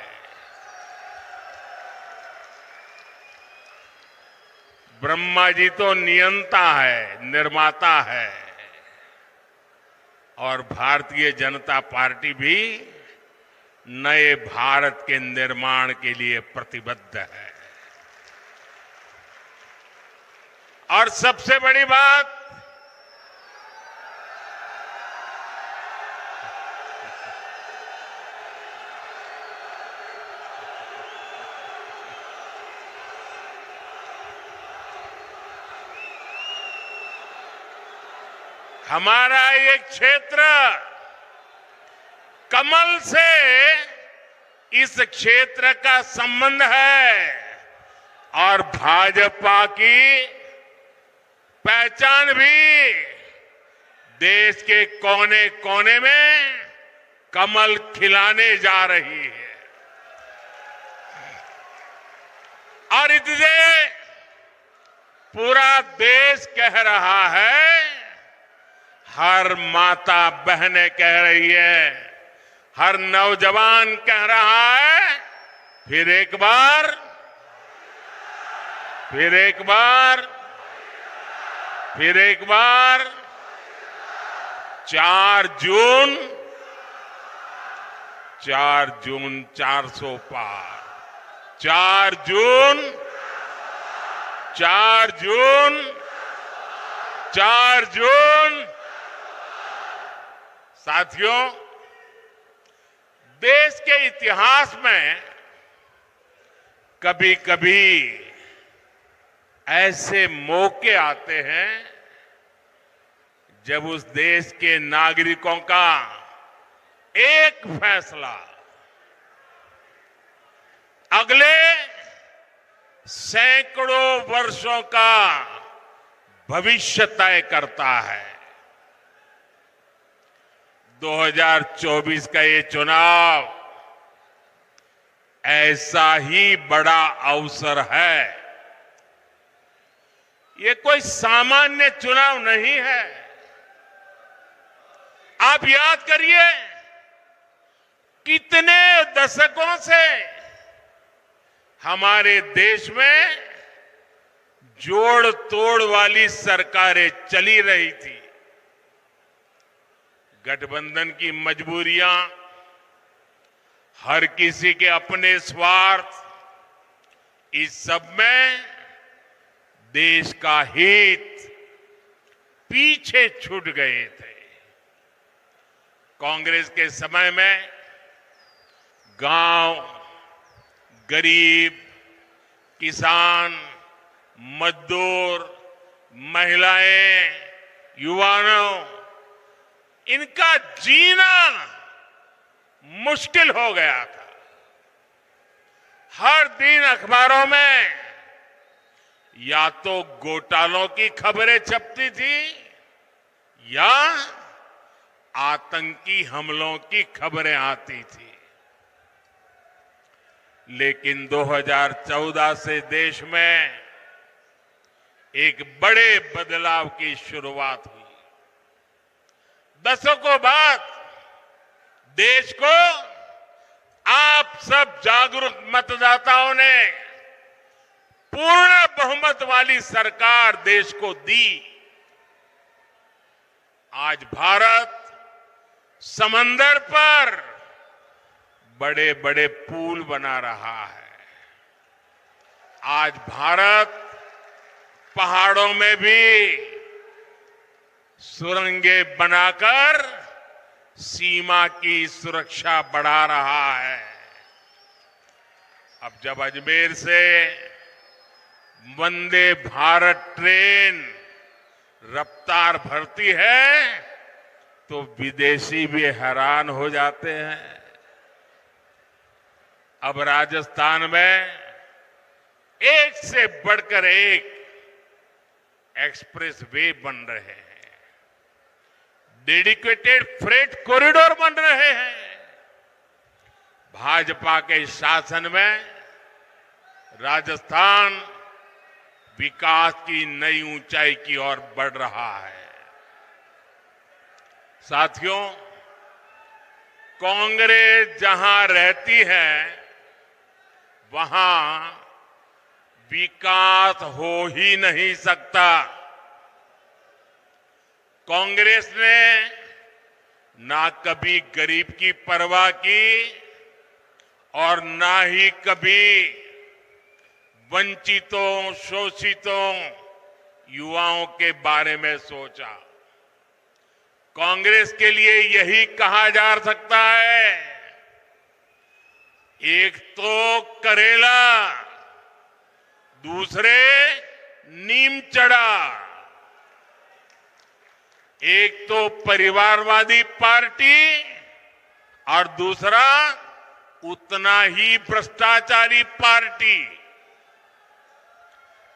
ब्रह्मा जी तो नियंता है, निर्माता है, और भारतीय जनता पार्टी भी नए भारत के निर्माण के लिए प्रतिबद्ध है। और सबसे बड़ी बात, हमारा ये क्षेत्र कमल से इस क्षेत्र का संबंध है और भाजपा की पहचान भी देश के कोने कोने में कमल खिलाने जा रही है। और इसलिए पूरा देश कह रहा है, हर माता बहनें कह रही है, हर नौजवान कह रहा है, फिर एक बार 4 जून 400 पार, 4 जून। साथियों, देश के इतिहास में कभी कभी ऐसे मौके आते हैं जब उस देश के नागरिकों का एक फैसला अगले सैकड़ों वर्षों का भविष्य तय करता है। 2024 का ये चुनाव ऐसा ही बड़ा अवसर है। ये कोई सामान्य चुनाव नहीं है। आप याद करिए, कितने दशकों से हमारे देश में जोड़ तोड़ वाली सरकारें चली रही थी। गठबंधन की मजबूरियां, हर किसी के अपने स्वार्थ, इस सब में देश का हित पीछे छूट गए थे। कांग्रेस के समय में गांव, गरीब, किसान, मजदूर, महिलाएं, युवाओं, इनका जीना मुश्किल हो गया था। हर दिन अखबारों में या तो घोटालों की खबरें छपती थी या आतंकी हमलों की खबरें आती थी। लेकिन 2014 से देश में एक बड़े बदलाव की शुरुआत हुई। दशकों बाद देश को आप सब जागरूक मतदाताओं ने पूर्ण बहुमत वाली सरकार देश को दी। आज भारत समंदर पर बड़े बड़े पुल बना रहा है। आज भारत पहाड़ों में भी सुरंगें बनाकर सीमा की सुरक्षा बढ़ा रहा है। अब जब अजमेर से वंदे भारत ट्रेन रफ्तार भरती है तो विदेशी भी हैरान हो जाते हैं। अब राजस्थान में एक से बढ़कर एक एक्सप्रेस वे बन रहे हैं, डेडिकेटेड फ्रेट कॉरिडोर बन रहे हैं। भाजपा के शासन में राजस्थान विकास की नई ऊंचाई की ओर बढ़ रहा है। साथियों, कांग्रेस जहां रहती है वहां विकास हो ही नहीं सकता। कांग्रेस ने ना कभी गरीब की परवाह की और ना ही कभी वंचितों, शोषितों, युवाओं के बारे में सोचा। कांग्रेस के लिए यही कहा जा सकता है, एक तो करेला, दूसरे नीम चढ़ा। एक तो परिवारवादी पार्टी और दूसरा उतना ही भ्रष्टाचारी पार्टी।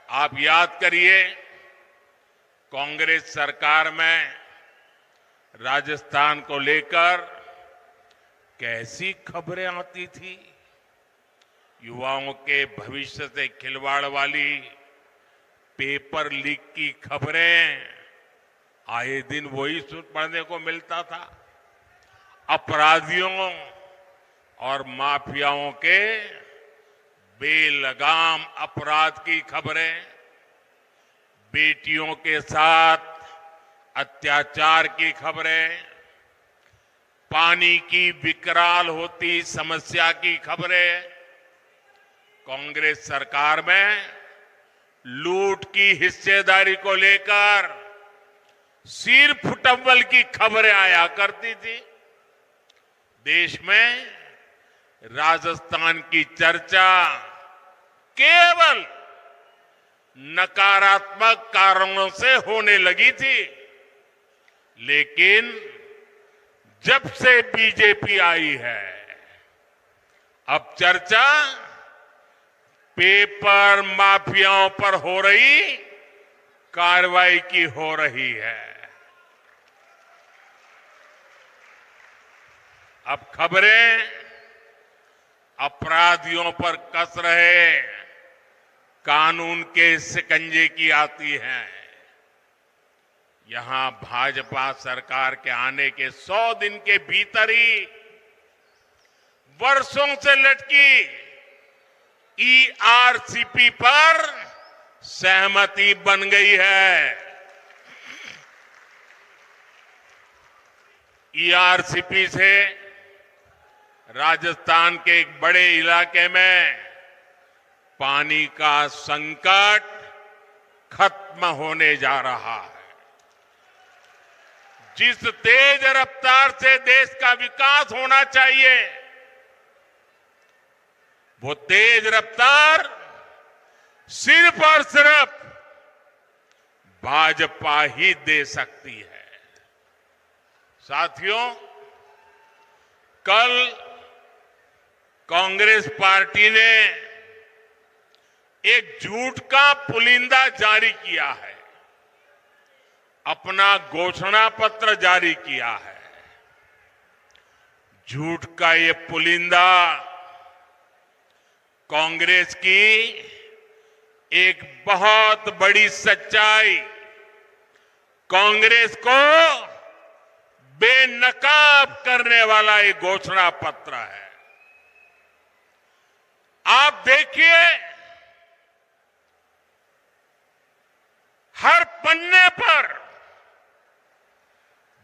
आप याद करिए, कांग्रेस सरकार में राजस्थान को लेकर कैसी खबरें आती थी। युवाओं के भविष्य से खिलवाड़ वाली पेपर लीक की खबरें आए दिन वही पढ़ने को मिलता था। अपराधियों और माफियाओं के बेलगाम अपराध की खबरें, बेटियों के साथ अत्याचार की खबरें, पानी की विकराल होती समस्या की खबरें, कांग्रेस सरकार में लूट की हिस्सेदारी को लेकर सिर फुटव्वल की खबरें आया करती थी। देश में राजस्थान की चर्चा केवल नकारात्मक कारणों से होने लगी थी, लेकिन जब से बीजेपी आई है, अब चर्चा पेपर माफियाओं पर हो रही कार्रवाई की हो रही है। अब खबरें अपराधियों पर कस रहे कानून के शिकंजे की आती हैं। यहां भाजपा सरकार के आने के 100 दिन के भीतर ही वर्षों से लटकी ईआरसीपी पर सहमति बन गई है। ईआरसीपी से राजस्थान के एक बड़े इलाके में पानी का संकट खत्म होने जा रहा है। जिस तेज रफ्तार से देश का विकास होना चाहिए, वो तेज रफ्तार सिर्फ और सिर्फ भाजपा ही दे सकती है। साथियों, कल कांग्रेस पार्टी ने एक झूठ का पुलिंदा जारी किया है, अपना घोषणा पत्र जारी किया है। झूठ का ये पुलिंदा कांग्रेस की एक बहुत बड़ी सच्चाई, कांग्रेस को बेनकाब करने वाला एक घोषणा पत्र है। आप देखिए, हर पन्ने पर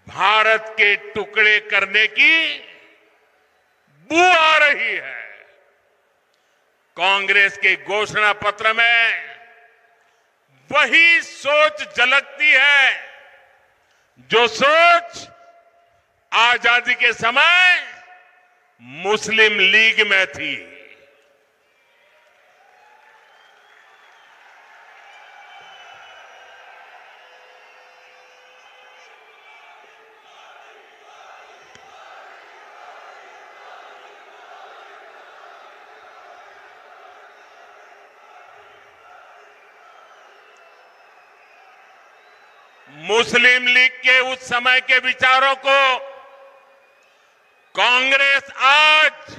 भारत के टुकड़े करने की बू आ रही है। कांग्रेस के घोषणा पत्र में वही सोच झलकती है जो सोच आजादी के समय मुस्लिम लीग में थी। मुस्लिम लीग के उस समय के विचारों को कांग्रेस आज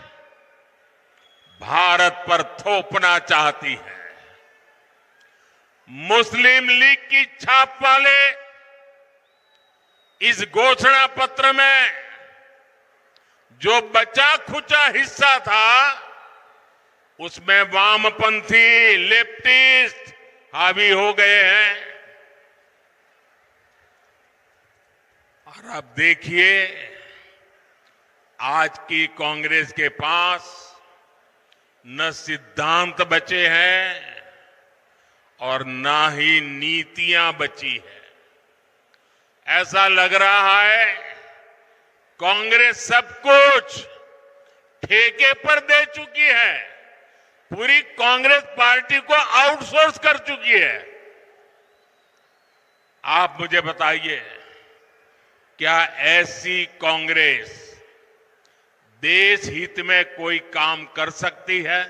भारत पर थोपना चाहती है। मुस्लिम लीग की छाप वाले इस घोषणा पत्र में जो बचा खुचा हिस्सा था, उसमें वामपंथी लेफ्टिस्ट हावी हो गए हैं। और अब देखिए, आज की कांग्रेस के पास न सिद्धांत बचे हैं और न ही नीतियां बची है। ऐसा लग रहा है कांग्रेस सब कुछ ठेके पर दे चुकी है, पूरी कांग्रेस पार्टी को आउटसोर्स कर चुकी है। आप मुझे बताइए, क्या ऐसी कांग्रेस देश हित में कोई काम कर सकती है?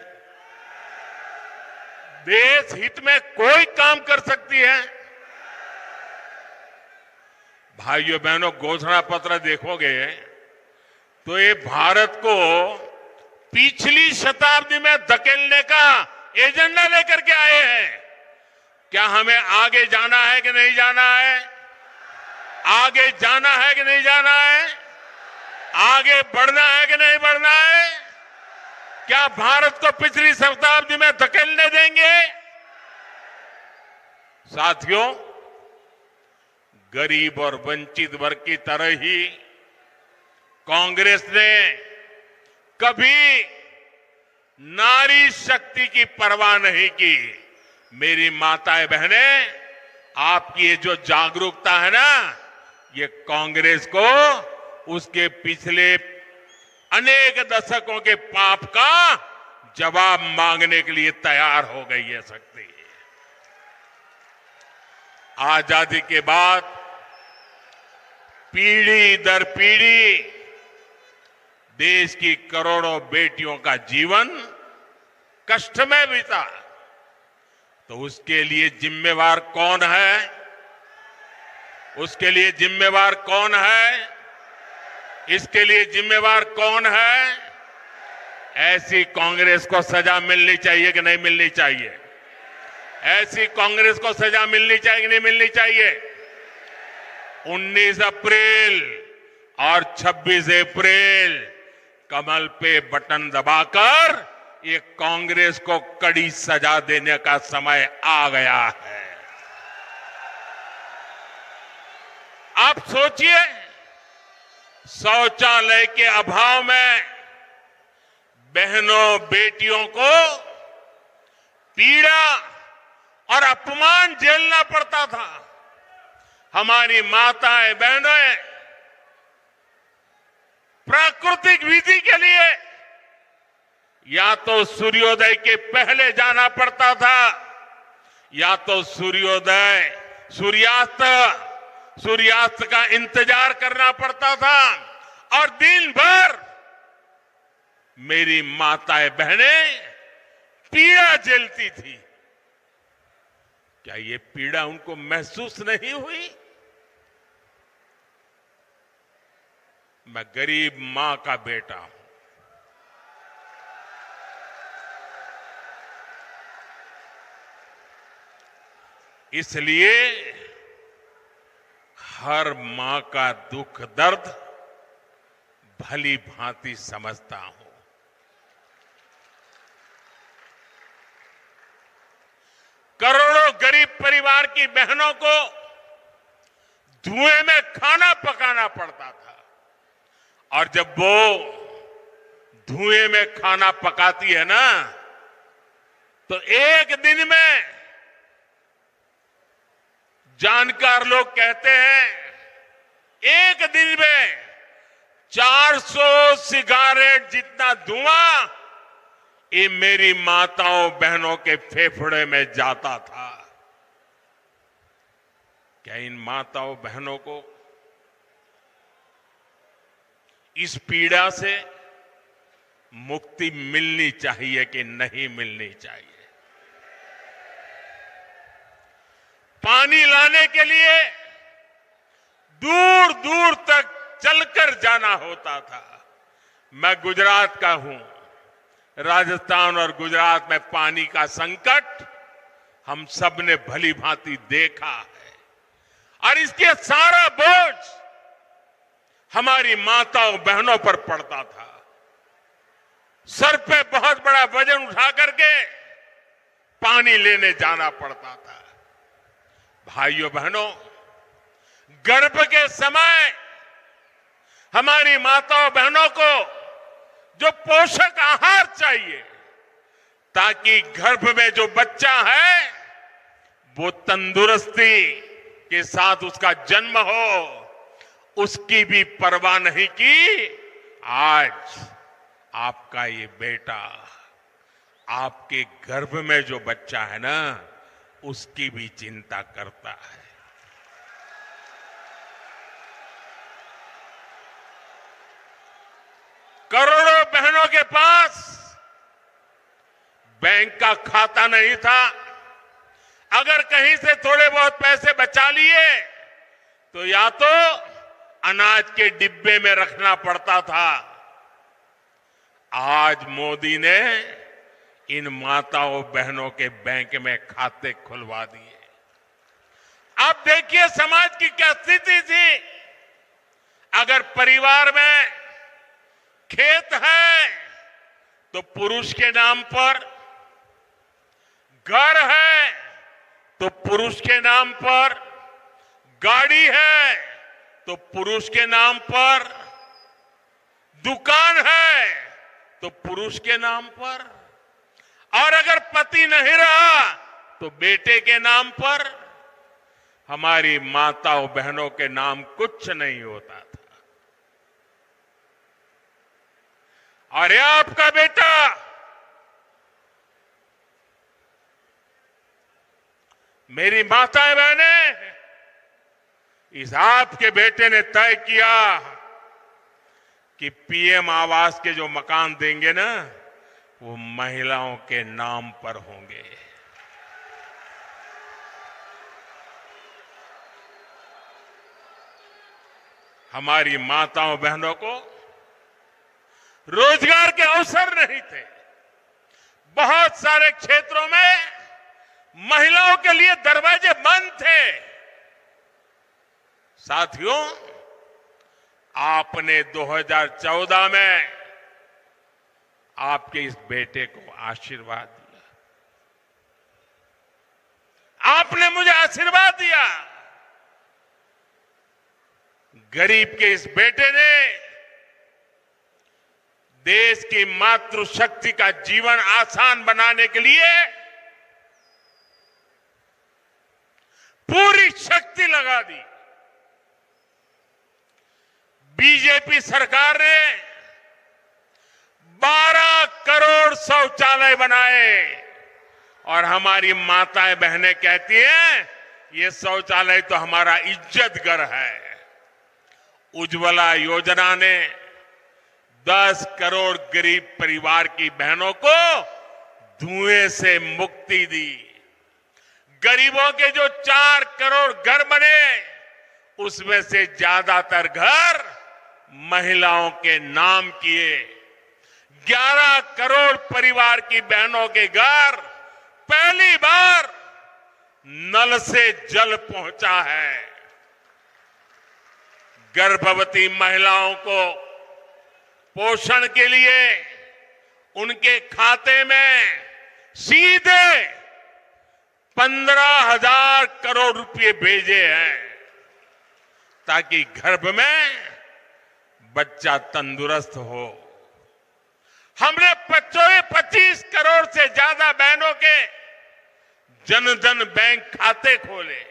देश हित में कोई काम कर सकती है? भाइयों बहनों, घोषणा पत्र देखोगे तो ये भारत को पिछली शताब्दी में धकेलने का एजेंडा लेकर के आए हैं। क्या हमें आगे जाना है कि नहीं जाना है? आगे जाना है कि नहीं जाना है? आगे बढ़ना है कि नहीं बढ़ना है? क्या भारत को पिछली शताब्दी में धकेलने देंगे? साथियों, गरीब और वंचित वर्ग की तरह ही कांग्रेस ने कभी नारी शक्ति की परवाह नहीं की। मेरी माताएं बहनें, आपकी ये जो जागरूकता है ना, ये कांग्रेस को उसके पिछले अनेक दशकों के पाप का जवाब मांगने के लिए तैयार हो गई है शक्ति। आजादी के बाद पीढ़ी दर पीढ़ी देश की करोड़ों बेटियों का जीवन कष्ट में बीता, तो उसके लिए जिम्मेवार कौन है? उसके लिए जिम्मेवार कौन है? इसके लिए जिम्मेवार कौन है? ऐसी कांग्रेस को सजा मिलनी चाहिए कि नहीं मिलनी चाहिए? ऐसी कांग्रेस को सजा मिलनी चाहिए कि नहीं मिलनी चाहिए? 19 अप्रैल और 26 अप्रैल कमल पे बटन दबाकर ये कांग्रेस को कड़ी सजा देने का समय आ गया है। आप सोचिए, शौचालय के अभाव में बहनों बेटियों को पीड़ा और अपमान झेलना पड़ता था। हमारी माताएं बहनें प्राकृतिक विधि के लिए या तो सूर्योदय के पहले जाना पड़ता था, या तो सूर्यास्त का इंतजार करना पड़ता था, और दिन भर मेरी माताएं बहनें पीड़ा झेलती थी। क्या ये पीड़ा उनको महसूस नहीं हुई? मैं गरीब मां का बेटा हूं। इसलिए हर मां का दुख दर्द भली भांति समझता हूं। करोड़ों गरीब परिवार की बहनों को धुएं में खाना पकाना पड़ता था, और जब वो धुएं में खाना पकाती है ना, तो एक दिन में जानकार लोग कहते हैं एक दिन में 400 सिगारेट जितना धुआं ये मेरी माताओं बहनों के फेफड़े में जाता था। क्या इन माताओं बहनों को इस पीड़ा से मुक्ति मिलनी चाहिए कि नहीं मिलनी चाहिए? पानी लाने के लिए दूर दूर तक चलकर जाना होता था। मैं गुजरात का हूं। राजस्थान और गुजरात में पानी का संकट हम सब ने भली भांति देखा है, और इसके सारा बोझ हमारी माताओं बहनों पर पड़ता था। सर पे बहुत बड़ा वजन उठा करके पानी लेने जाना पड़ता था। भाइयों बहनों, गर्भ के समय हमारी माताओं बहनों को जो पोषक आहार चाहिए, ताकि गर्भ में जो बच्चा है वो तंदुरुस्ती के साथ उसका जन्म हो, उसकी भी परवाह नहीं की। आज आपका ये बेटा, आपके गर्भ में जो बच्चा है ना, उसकी भी चिंता करता है। करोड़ों बहनों के पास बैंक का खाता नहीं था। अगर कहीं से थोड़े बहुत पैसे बचा लिए तो या तो अनाज के डिब्बे में रखना पड़ता था। आज मोदी ने इन माताओं बहनों के बैंक में खाते खुलवा दिए। अब देखिए समाज की क्या स्थिति थी। अगर परिवार में खेत है तो पुरुष के नाम पर, घर है तो पुरुष के नाम पर, गाड़ी है तो पुरुष के नाम पर, दुकान है तो पुरुष के नाम पर, और अगर पति नहीं रहा तो बेटे के नाम पर। हमारी माताओं बहनों के नाम कुछ नहीं होता था। और ये आपका बेटा मेरी माताएं बहनें, इस आपके बेटे ने तय किया कि पीएम आवास के जो मकान देंगे ना, वो महिलाओं के नाम पर होंगे। हमारी माताओं बहनों को रोजगार के अवसर नहीं थे। बहुत सारे क्षेत्रों में महिलाओं के लिए दरवाजे बंद थे। साथियों, आपने 2014 में आपके इस बेटे को आशीर्वाद दिया। आपने मुझे आशीर्वाद दिया। गरीब के इस बेटे ने देश की मातृशक्ति का जीवन आसान बनाने के लिए पूरी शक्ति लगा दी। बीजेपी सरकार ने 12 करोड़ शौचालय बनाए और हमारी माताएं बहनें कहती हैं, ये शौचालय तो हमारा इज्जत घर है। उज्ज्वला योजना ने 10 करोड़ गरीब परिवार की बहनों को धुएं से मुक्ति दी। गरीबों के जो 4 करोड़ घर बने, उसमें से ज्यादातर घर महिलाओं के नाम किए। 11 करोड़ परिवार की बहनों के घर पहली बार नल से जल पहुंचा है। गर्भवती महिलाओं को पोषण के लिए उनके खाते में सीधे 15,000 करोड़ रुपए भेजे हैं, ताकि गर्भ में बच्चा तंदुरुस्त हो। हमने 25 करोड़ से ज्यादा बहनों के जनधन बैंक खाते खोले।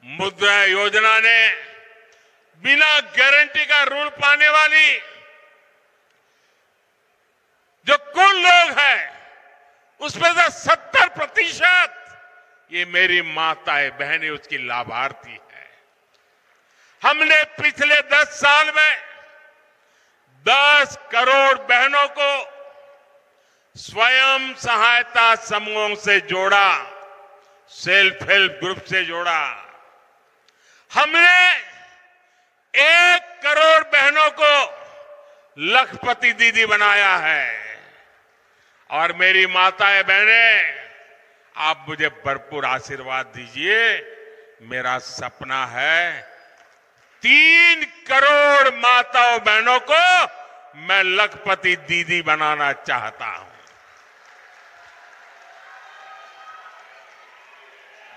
मुद्रा योजना ने बिना गारंटी का ऋण पाने वाली जो कुल लोग हैं, उसमें से 70% ये मेरी माताएं बहनें उसकी लाभार्थी है। हमने पिछले 10 साल में 10 करोड़ बहनों को स्वयं सहायता समूहों से जोड़ा, सेल्फ हेल्प ग्रुप से जोड़ा। हमने 1 करोड़ बहनों को लखपति दीदी बनाया है। और मेरी माताएं बहनें, आप मुझे भरपूर आशीर्वाद दीजिए। मेरा सपना है 3 करोड़ माताओं बहनों को मैं लखपति दीदी बनाना चाहता हूं।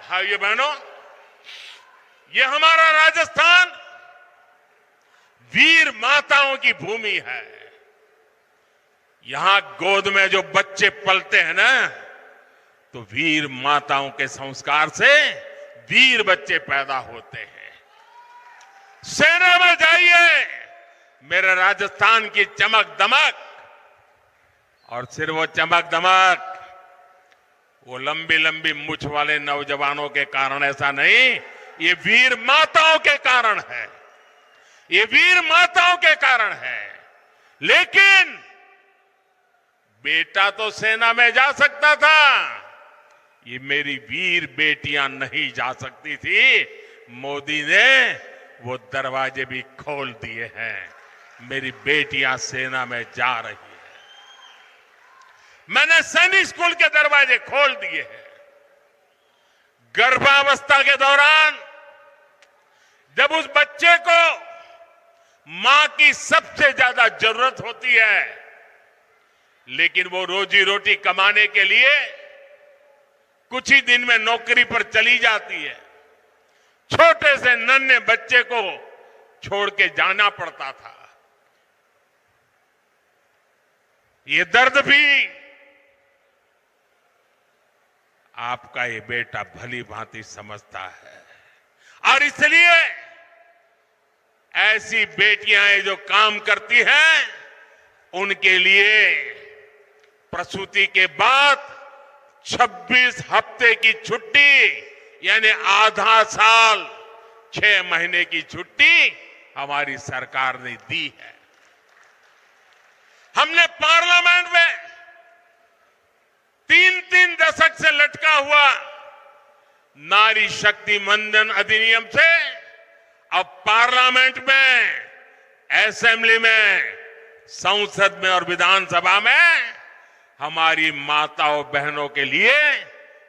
भाइयों बहनों, ये हमारा राजस्थान वीर माताओं की भूमि है। यहां गोद में जो बच्चे पलते हैं ना, तो वीर माताओं के संस्कार से वीर बच्चे पैदा होते हैं। सेना में जाइए, मेरे राजस्थान की चमक दमक, और सिर्फ वो चमक दमक वो लंबी लंबी मूछ वाले नौजवानों के कारण ऐसा नहीं, ये वीर माताओं के कारण है। ये वीर माताओं के कारण है। लेकिन बेटा तो सेना में जा सकता था, ये मेरी वीर बेटियां नहीं जा सकती थी। मोदी ने वो दरवाजे भी खोल दिए हैं, मेरी बेटियां सेना में जा रही है। मैंने सैनिक स्कूल के दरवाजे खोल दिए हैं। गर्भावस्था के दौरान जब उस बच्चे को मां की सबसे ज्यादा जरूरत होती है, लेकिन वो रोजी रोटी कमाने के लिए कुछ ही दिन में नौकरी पर चली जाती है, छोटे से नन्हे बच्चे को छोड़ के जाना पड़ता था। ये दर्द भी आपका ये बेटा भली भांति समझता है, और इसलिए ऐसी बेटियां जो काम करती हैं, उनके लिए प्रसूति के बाद 26 हफ्ते की छुट्टी यानी आधा साल 6 महीने की छुट्टी हमारी सरकार ने दी है। हमने पार्लियामेंट में 3-3 दशक से लटका हुआ नारी शक्ति वंदन अधिनियम से अब पार्लियामेंट में, असेंबली में, संसद में और विधानसभा में हमारी माताओं बहनों के लिए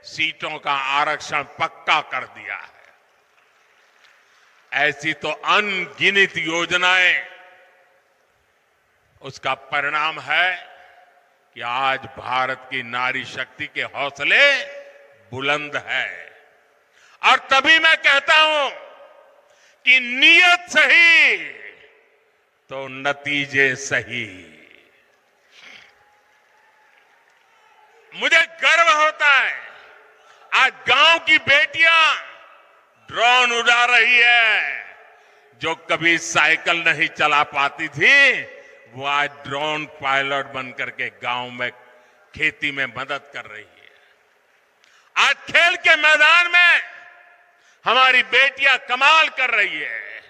सीटों का आरक्षण पक्का कर दिया है। ऐसी तो अनगिनत योजनाएं, उसका परिणाम है कि आज भारत की नारी शक्ति के हौसले बुलंद है। और तभी मैं कहता हूं कि नीयत सही तो नतीजे सही। मुझे गर्व होता है, आज गांव की बेटियां ड्रोन उड़ा रही है। जो कभी साइकिल नहीं चला पाती थी, वो आज ड्रोन पायलट बनकर के गांव में खेती में मदद कर रही है। आज खेल के मैदान में हमारी बेटियां कमाल कर रही है।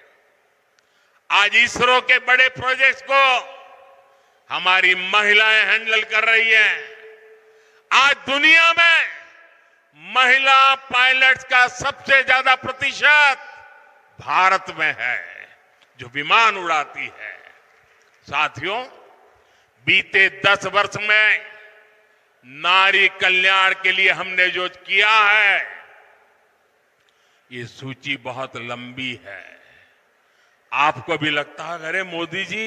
आज इसरो के बड़े प्रोजेक्ट्स को हमारी महिलाएं हैंडल कर रही हैं। आज दुनिया में महिला पायलट्स का सबसे ज्यादा प्रतिशत भारत में है, जो विमान उड़ाती है। साथियों, बीते 10 वर्ष में नारी कल्याण के लिए हमने जो किया है, ये सूची बहुत लंबी है। आपको भी लगता है अरे मोदी जी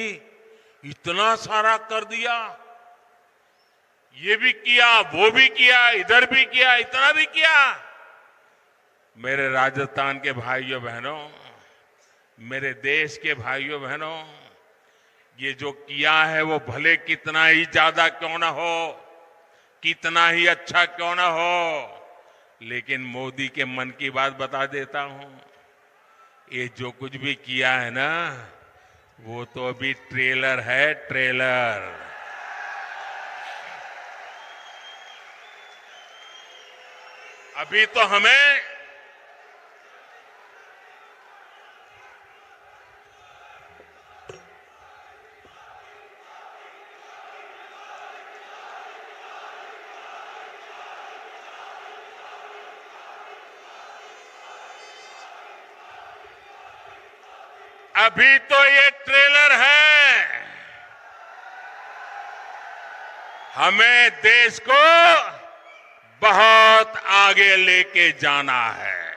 इतना सारा कर दिया, ये भी किया, वो भी किया, इधर भी किया, इतना भी किया। मेरे राजस्थान के भाइयों बहनों, मेरे देश के भाइयों बहनों, ये जो किया है वो भले कितना ही ज्यादा क्यों ना हो, कितना ही अच्छा क्यों ना हो, लेकिन मोदी के मन की बात बता देता हूं, ये जो कुछ भी किया है ना, वो तो अभी ट्रेलर है, ट्रेलर। अभी तो हमें अभी तो ये ट्रेलर है। हमें देश को बहुत आगे लेके जाना है,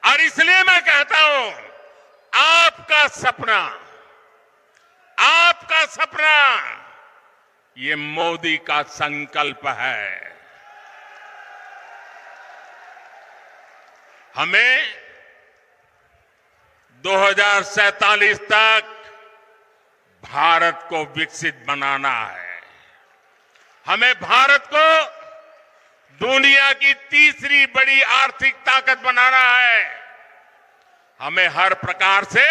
और इसलिए मैं कहता हूं, आपका सपना ये मोदी का संकल्प है। हमें 2047 तक भारत को विकसित बनाना है। हमें भारत को दुनिया की तीसरी बड़ी आर्थिक ताकत बनाना है। हमें हर प्रकार से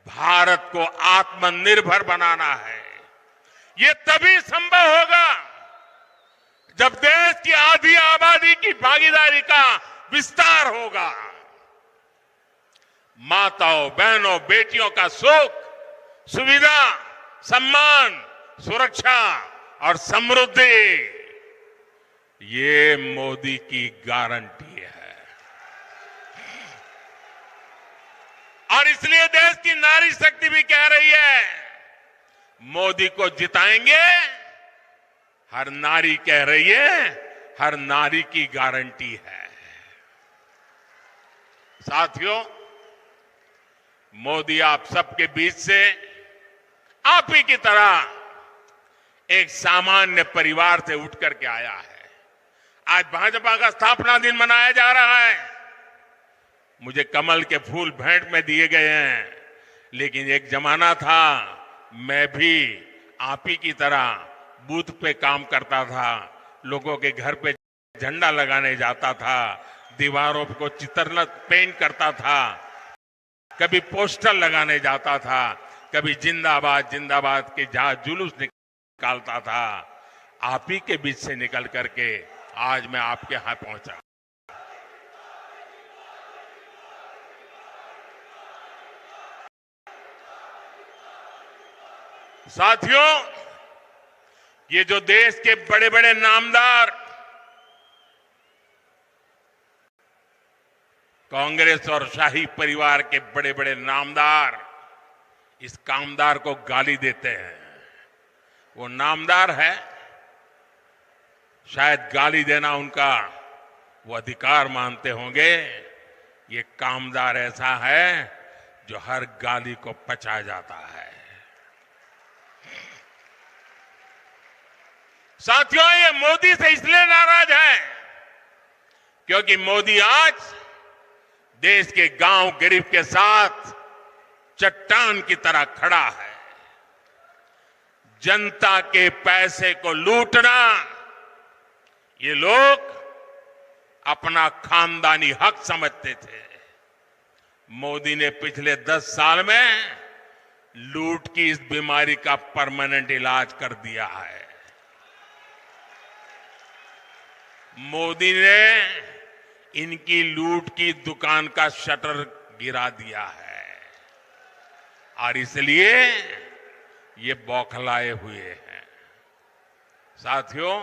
भारत को आत्मनिर्भर बनाना है। ये तभी संभव होगा जब देश की आधी आबादी की भागीदारी का विस्तार होगा। माताओं, बहनों, बेटियों का सुख, सुविधा, सम्मान, सुरक्षा और समृद्धि, ये मोदी की गारंटी है। और इसलिए देश की नारी शक्ति भी कह रही है, मोदी को जिताएंगे। हर नारी कह रही है, हर नारी की गारंटी है। साथियों, मोदी आप सबके बीच से आप ही की तरह एक सामान्य परिवार से उठ करके आया है। आज भाजपा का स्थापना दिन मनाया जा रहा है। मुझे कमल के फूल भेंट में दिए गए हैं, लेकिन एक जमाना था मैं भी आप ही की तरह बूथ पे काम करता था, लोगों के घर पे झंडा लगाने जाता था, दीवारों को चित्रन पेंट करता था, कभी पोस्टर लगाने जाता था, कभी जिंदाबाद जिंदाबाद के जहां जुलूस निकालता था। आप ही के बीच से निकल करके आज मैं आपके यहां पहुंचा। साथियों, ये जो देश के बड़े बड़े नामदार कांग्रेस और शाही परिवार के बड़े बड़े नामदार इस कामदार को गाली देते हैं, वो नामदार है, शायद गाली देना उनका वो अधिकार मानते होंगे। ये कामदार ऐसा है जो हर गाली को पचा जाता है। साथियों, ये मोदी से इसलिए नाराज है क्योंकि मोदी आज देश के गांव गरीब के साथ चट्टान की तरह खड़ा है। जनता के पैसे को लूटना ये लोग अपना खानदानी हक समझते थे। मोदी ने पिछले 10 साल में लूट की इस बीमारी का परमानेंट इलाज कर दिया है। मोदी ने इनकी लूट की दुकान का शटर गिरा दिया है और इसलिए ये बौखलाए हुए हैं। साथियों,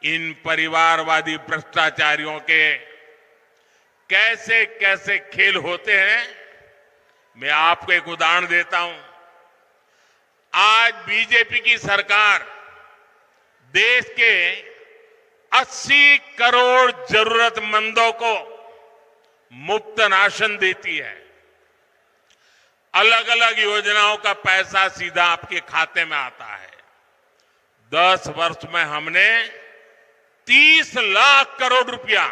इन परिवारवादी भ्रष्टाचारियों के कैसे कैसे खेल होते हैं, मैं आपको एक उदाहरण देता हूं। आज बीजेपी की सरकार देश के 80 करोड़ जरूरतमंदों को मुफ्त राशन देती है। अलग अलग योजनाओं का पैसा सीधा आपके खाते में आता है। 10 वर्ष में हमने 30 लाख करोड़ रुपया,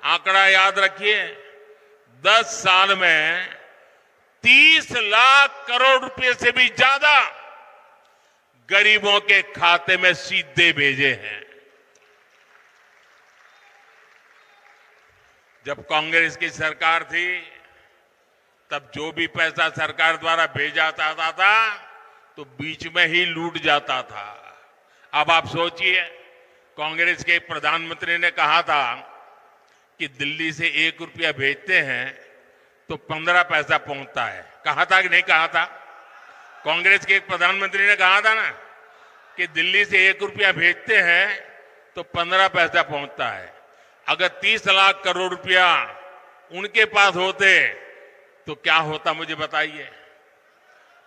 आंकड़ा याद रखिए, 10 साल में 30 लाख करोड़ रुपए से भी ज्यादा गरीबों के खाते में सीधे भेजे हैं। जब कांग्रेस की सरकार थी तब जो भी पैसा सरकार द्वारा भेजा जाता था तो बीच में ही लूट जाता था। अब आप सोचिए, कांग्रेस के प्रधानमंत्री ने कहा था कि दिल्ली से 1 रुपया भेजते हैं तो 15 पैसा पहुंचता है। कहा था कि नहीं कहा था? कांग्रेस के एक प्रधानमंत्री ने कहा था ना कि दिल्ली से 1 रुपया भेजते हैं तो 15 पैसा पहुंचता है। अगर 30 लाख करोड़ रुपया उनके पास होते तो क्या होता, मुझे बताइए।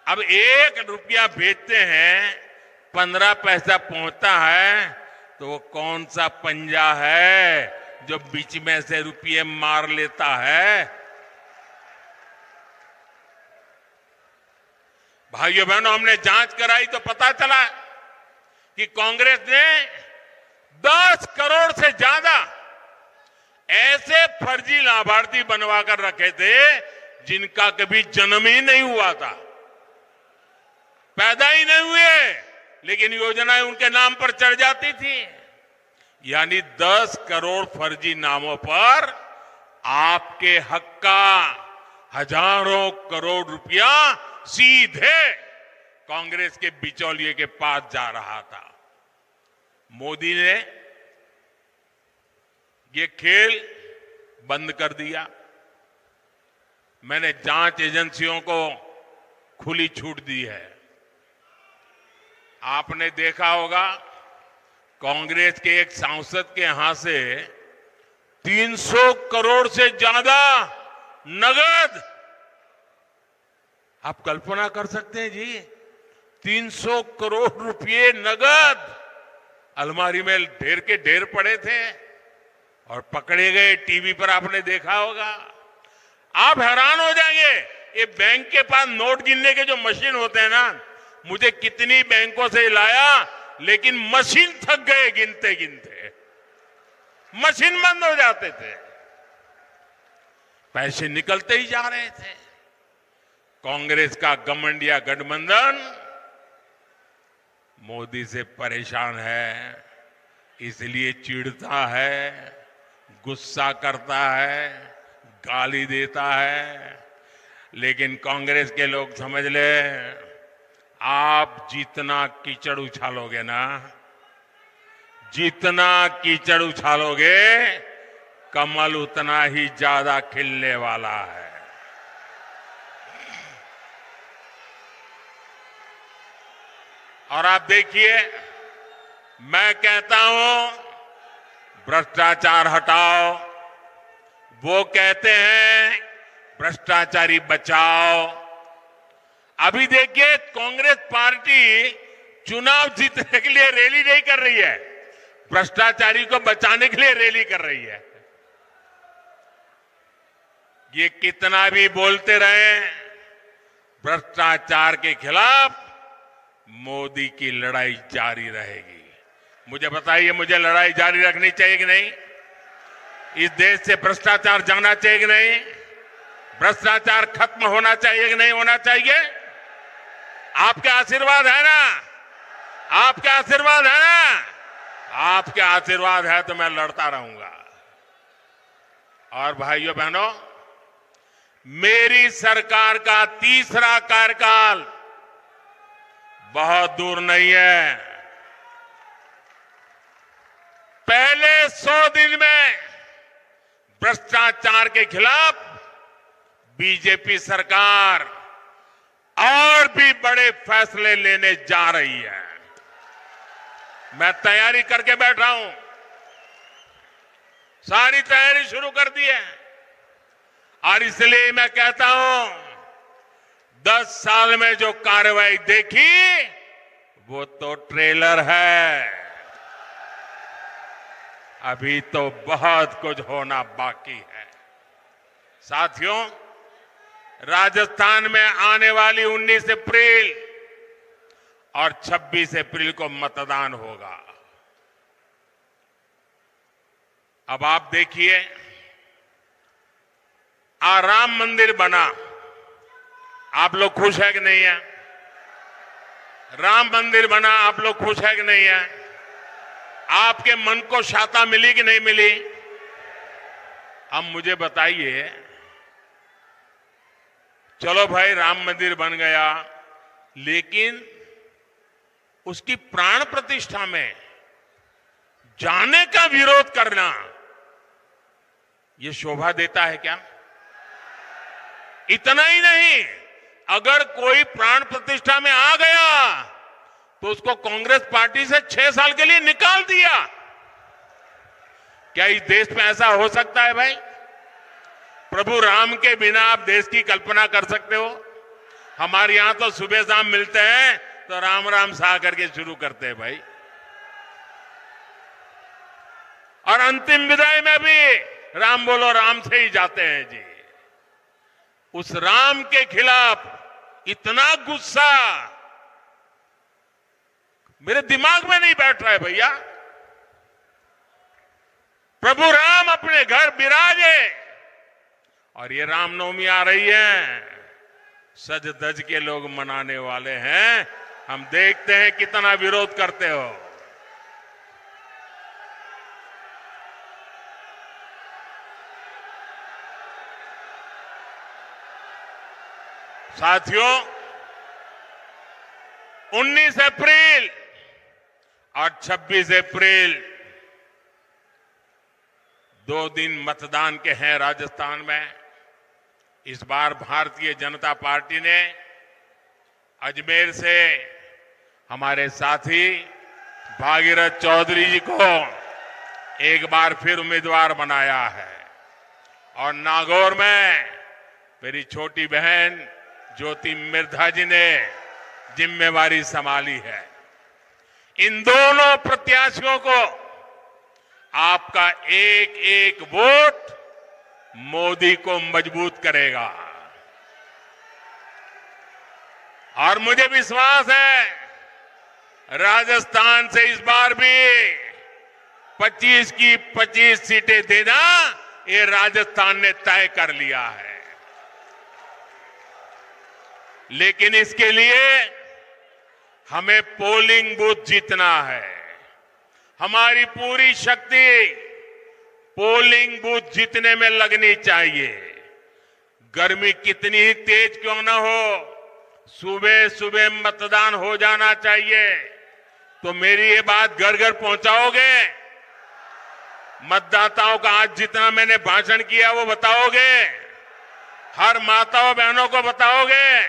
अब 1 रुपया भेजते हैं, 15 पैसा पहुंचता है, तो वो कौन सा पंजा है जो बीच में से रुपये मार लेता है? भाइयों बहनों, हमने जांच कराई तो पता चला कि कांग्रेस ने 10 करोड़ से ज्यादा ऐसे फर्जी लाभार्थी बनवा कर रखे थे जिनका कभी जन्म ही नहीं हुआ था, पैदा ही नहीं हुए, लेकिन योजनाएं उनके नाम पर चढ़ जाती थी। यानी 10 करोड़ फर्जी नामों पर आपके हक का हजारों करोड़ रुपया सीधे कांग्रेस के बिचौलिए के पास जा रहा था। मोदी ने ये खेल बंद कर दिया। मैंने जांच एजेंसियों को खुली छूट दी है। आपने देखा होगा कांग्रेस के एक सांसद के यहां से 300 करोड़ से ज्यादा नगद, आप कल्पना कर सकते हैं जी, 300 करोड़ रुपए नगद अलमारी में ढेर के ढेर पड़े थे और पकड़े गए। टीवी पर आपने देखा होगा। आप हैरान हो जाएंगे, ये बैंक के पास नोट गिनने के जो मशीन होते हैं ना, मुझे कितनी बैंकों से लाया लेकिन मशीन थक गए गिनते गिनते, मशीन बंद हो जाते थे, पैसे निकलते ही जा रहे थे। कांग्रेस का घमंडिया गठबंधन मोदी से परेशान है, इसलिए चिढ़ता है, गुस्सा करता है, गाली देता है। लेकिन कांग्रेस के लोग समझ ले, आप जितना कीचड़ उछालोगे ना, जितना कीचड़ उछालोगे, कमल उतना ही ज्यादा खिलने वाला है। और आप देखिए, मैं कहता हूं भ्रष्टाचार हटाओ, वो कहते हैं भ्रष्टाचारी बचाओ। अभी देखिए, कांग्रेस पार्टी चुनाव जीतने के लिए रैली नहीं कर रही है, भ्रष्टाचारी को बचाने के लिए रैली कर रही है। ये कितना भी बोलते रहे, भ्रष्टाचार के खिलाफ मोदी की लड़ाई जारी रहेगी। मुझे बताइए, मुझे लड़ाई जारी रखनी चाहिए कि नहीं? इस देश से भ्रष्टाचार जाना चाहिए कि नहीं? भ्रष्टाचार खत्म होना चाहिए कि नहीं होना चाहिए? आपके आशीर्वाद है ना? आपके आशीर्वाद है ना? आपके आशीर्वाद है तो मैं लड़ता रहूंगा। और भाइयों बहनों, मेरी सरकार का तीसरा कार्यकाल बहुत दूर नहीं है। पहले 100 दिन में भ्रष्टाचार के खिलाफ बीजेपी सरकार और भी बड़े फैसले लेने जा रही है। मैं तैयारी करके बैठा हूं, सारी तैयारी शुरू कर दी है। और इसलिए मैं कहता हूं, 10 साल में जो कार्रवाई देखी वो तो ट्रेलर है, अभी तो बहुत कुछ होना बाकी है। साथियों, राजस्थान में आने वाली 19 अप्रैल और 26 अप्रैल को मतदान होगा। अब आप देखिए, राम मंदिर बना, आप लोग खुश है कि नहीं है? राम मंदिर बना, आप लोग खुश है कि नहीं है? आपके मन को शांति मिली कि नहीं मिली? अब मुझे बताइए, चलो भाई राम मंदिर बन गया, लेकिन उसकी प्राण प्रतिष्ठा में जाने का विरोध करना, यह शोभा देता है क्या? इतना ही नहीं, अगर कोई प्राण प्रतिष्ठा में आ गया तो उसको कांग्रेस पार्टी से 6 साल के लिए निकाल दिया। क्या इस देश में ऐसा हो सकता है भाई? प्रभु राम के बिना आप देश की कल्पना कर सकते हो? हमारे यहां तो सुबह शाम मिलते हैं तो राम राम सा करके शुरू करते हैं भाई। और अंतिम विदाई में भी राम बोलो राम से ही जाते हैं जी। उस राम के खिलाफ इतना गुस्सा मेरे दिमाग में नहीं बैठ रहा है भैया। प्रभु राम अपने घर विराजे, और ये रामनवमी आ रही है, सज धज के लोग मनाने वाले हैं। हम देखते हैं कितना विरोध करते हो। साथियों, 19 अप्रैल और 26 अप्रैल 2 दिन मतदान के हैं राजस्थान में। इस बार भारतीय जनता पार्टी ने अजमेर से हमारे साथी भागीरथ चौधरी जी को एक बार फिर उम्मीदवार बनाया है और नागौर में मेरी छोटी बहन ज्योति मिर्धा जी ने जिम्मेवारी संभाली है। इन दोनों प्रत्याशियों को आपका एक एक वोट मोदी को मजबूत करेगा और मुझे विश्वास है राजस्थान से इस बार भी 25 की 25 सीटें देना ये राजस्थान ने तय कर लिया है। लेकिन इसके लिए हमें पोलिंग बूथ जीतना है। हमारी पूरी शक्ति पोलिंग बूथ जीतने में लगनी चाहिए। गर्मी कितनी ही तेज क्यों न हो, सुबह सुबह मतदान हो जाना चाहिए। तो मेरी ये बात घर घर पहुंचाओगे? मतदाताओं का आज जितना मैंने भाषण किया वो बताओगे? हर माताओं बहनों को बताओगे?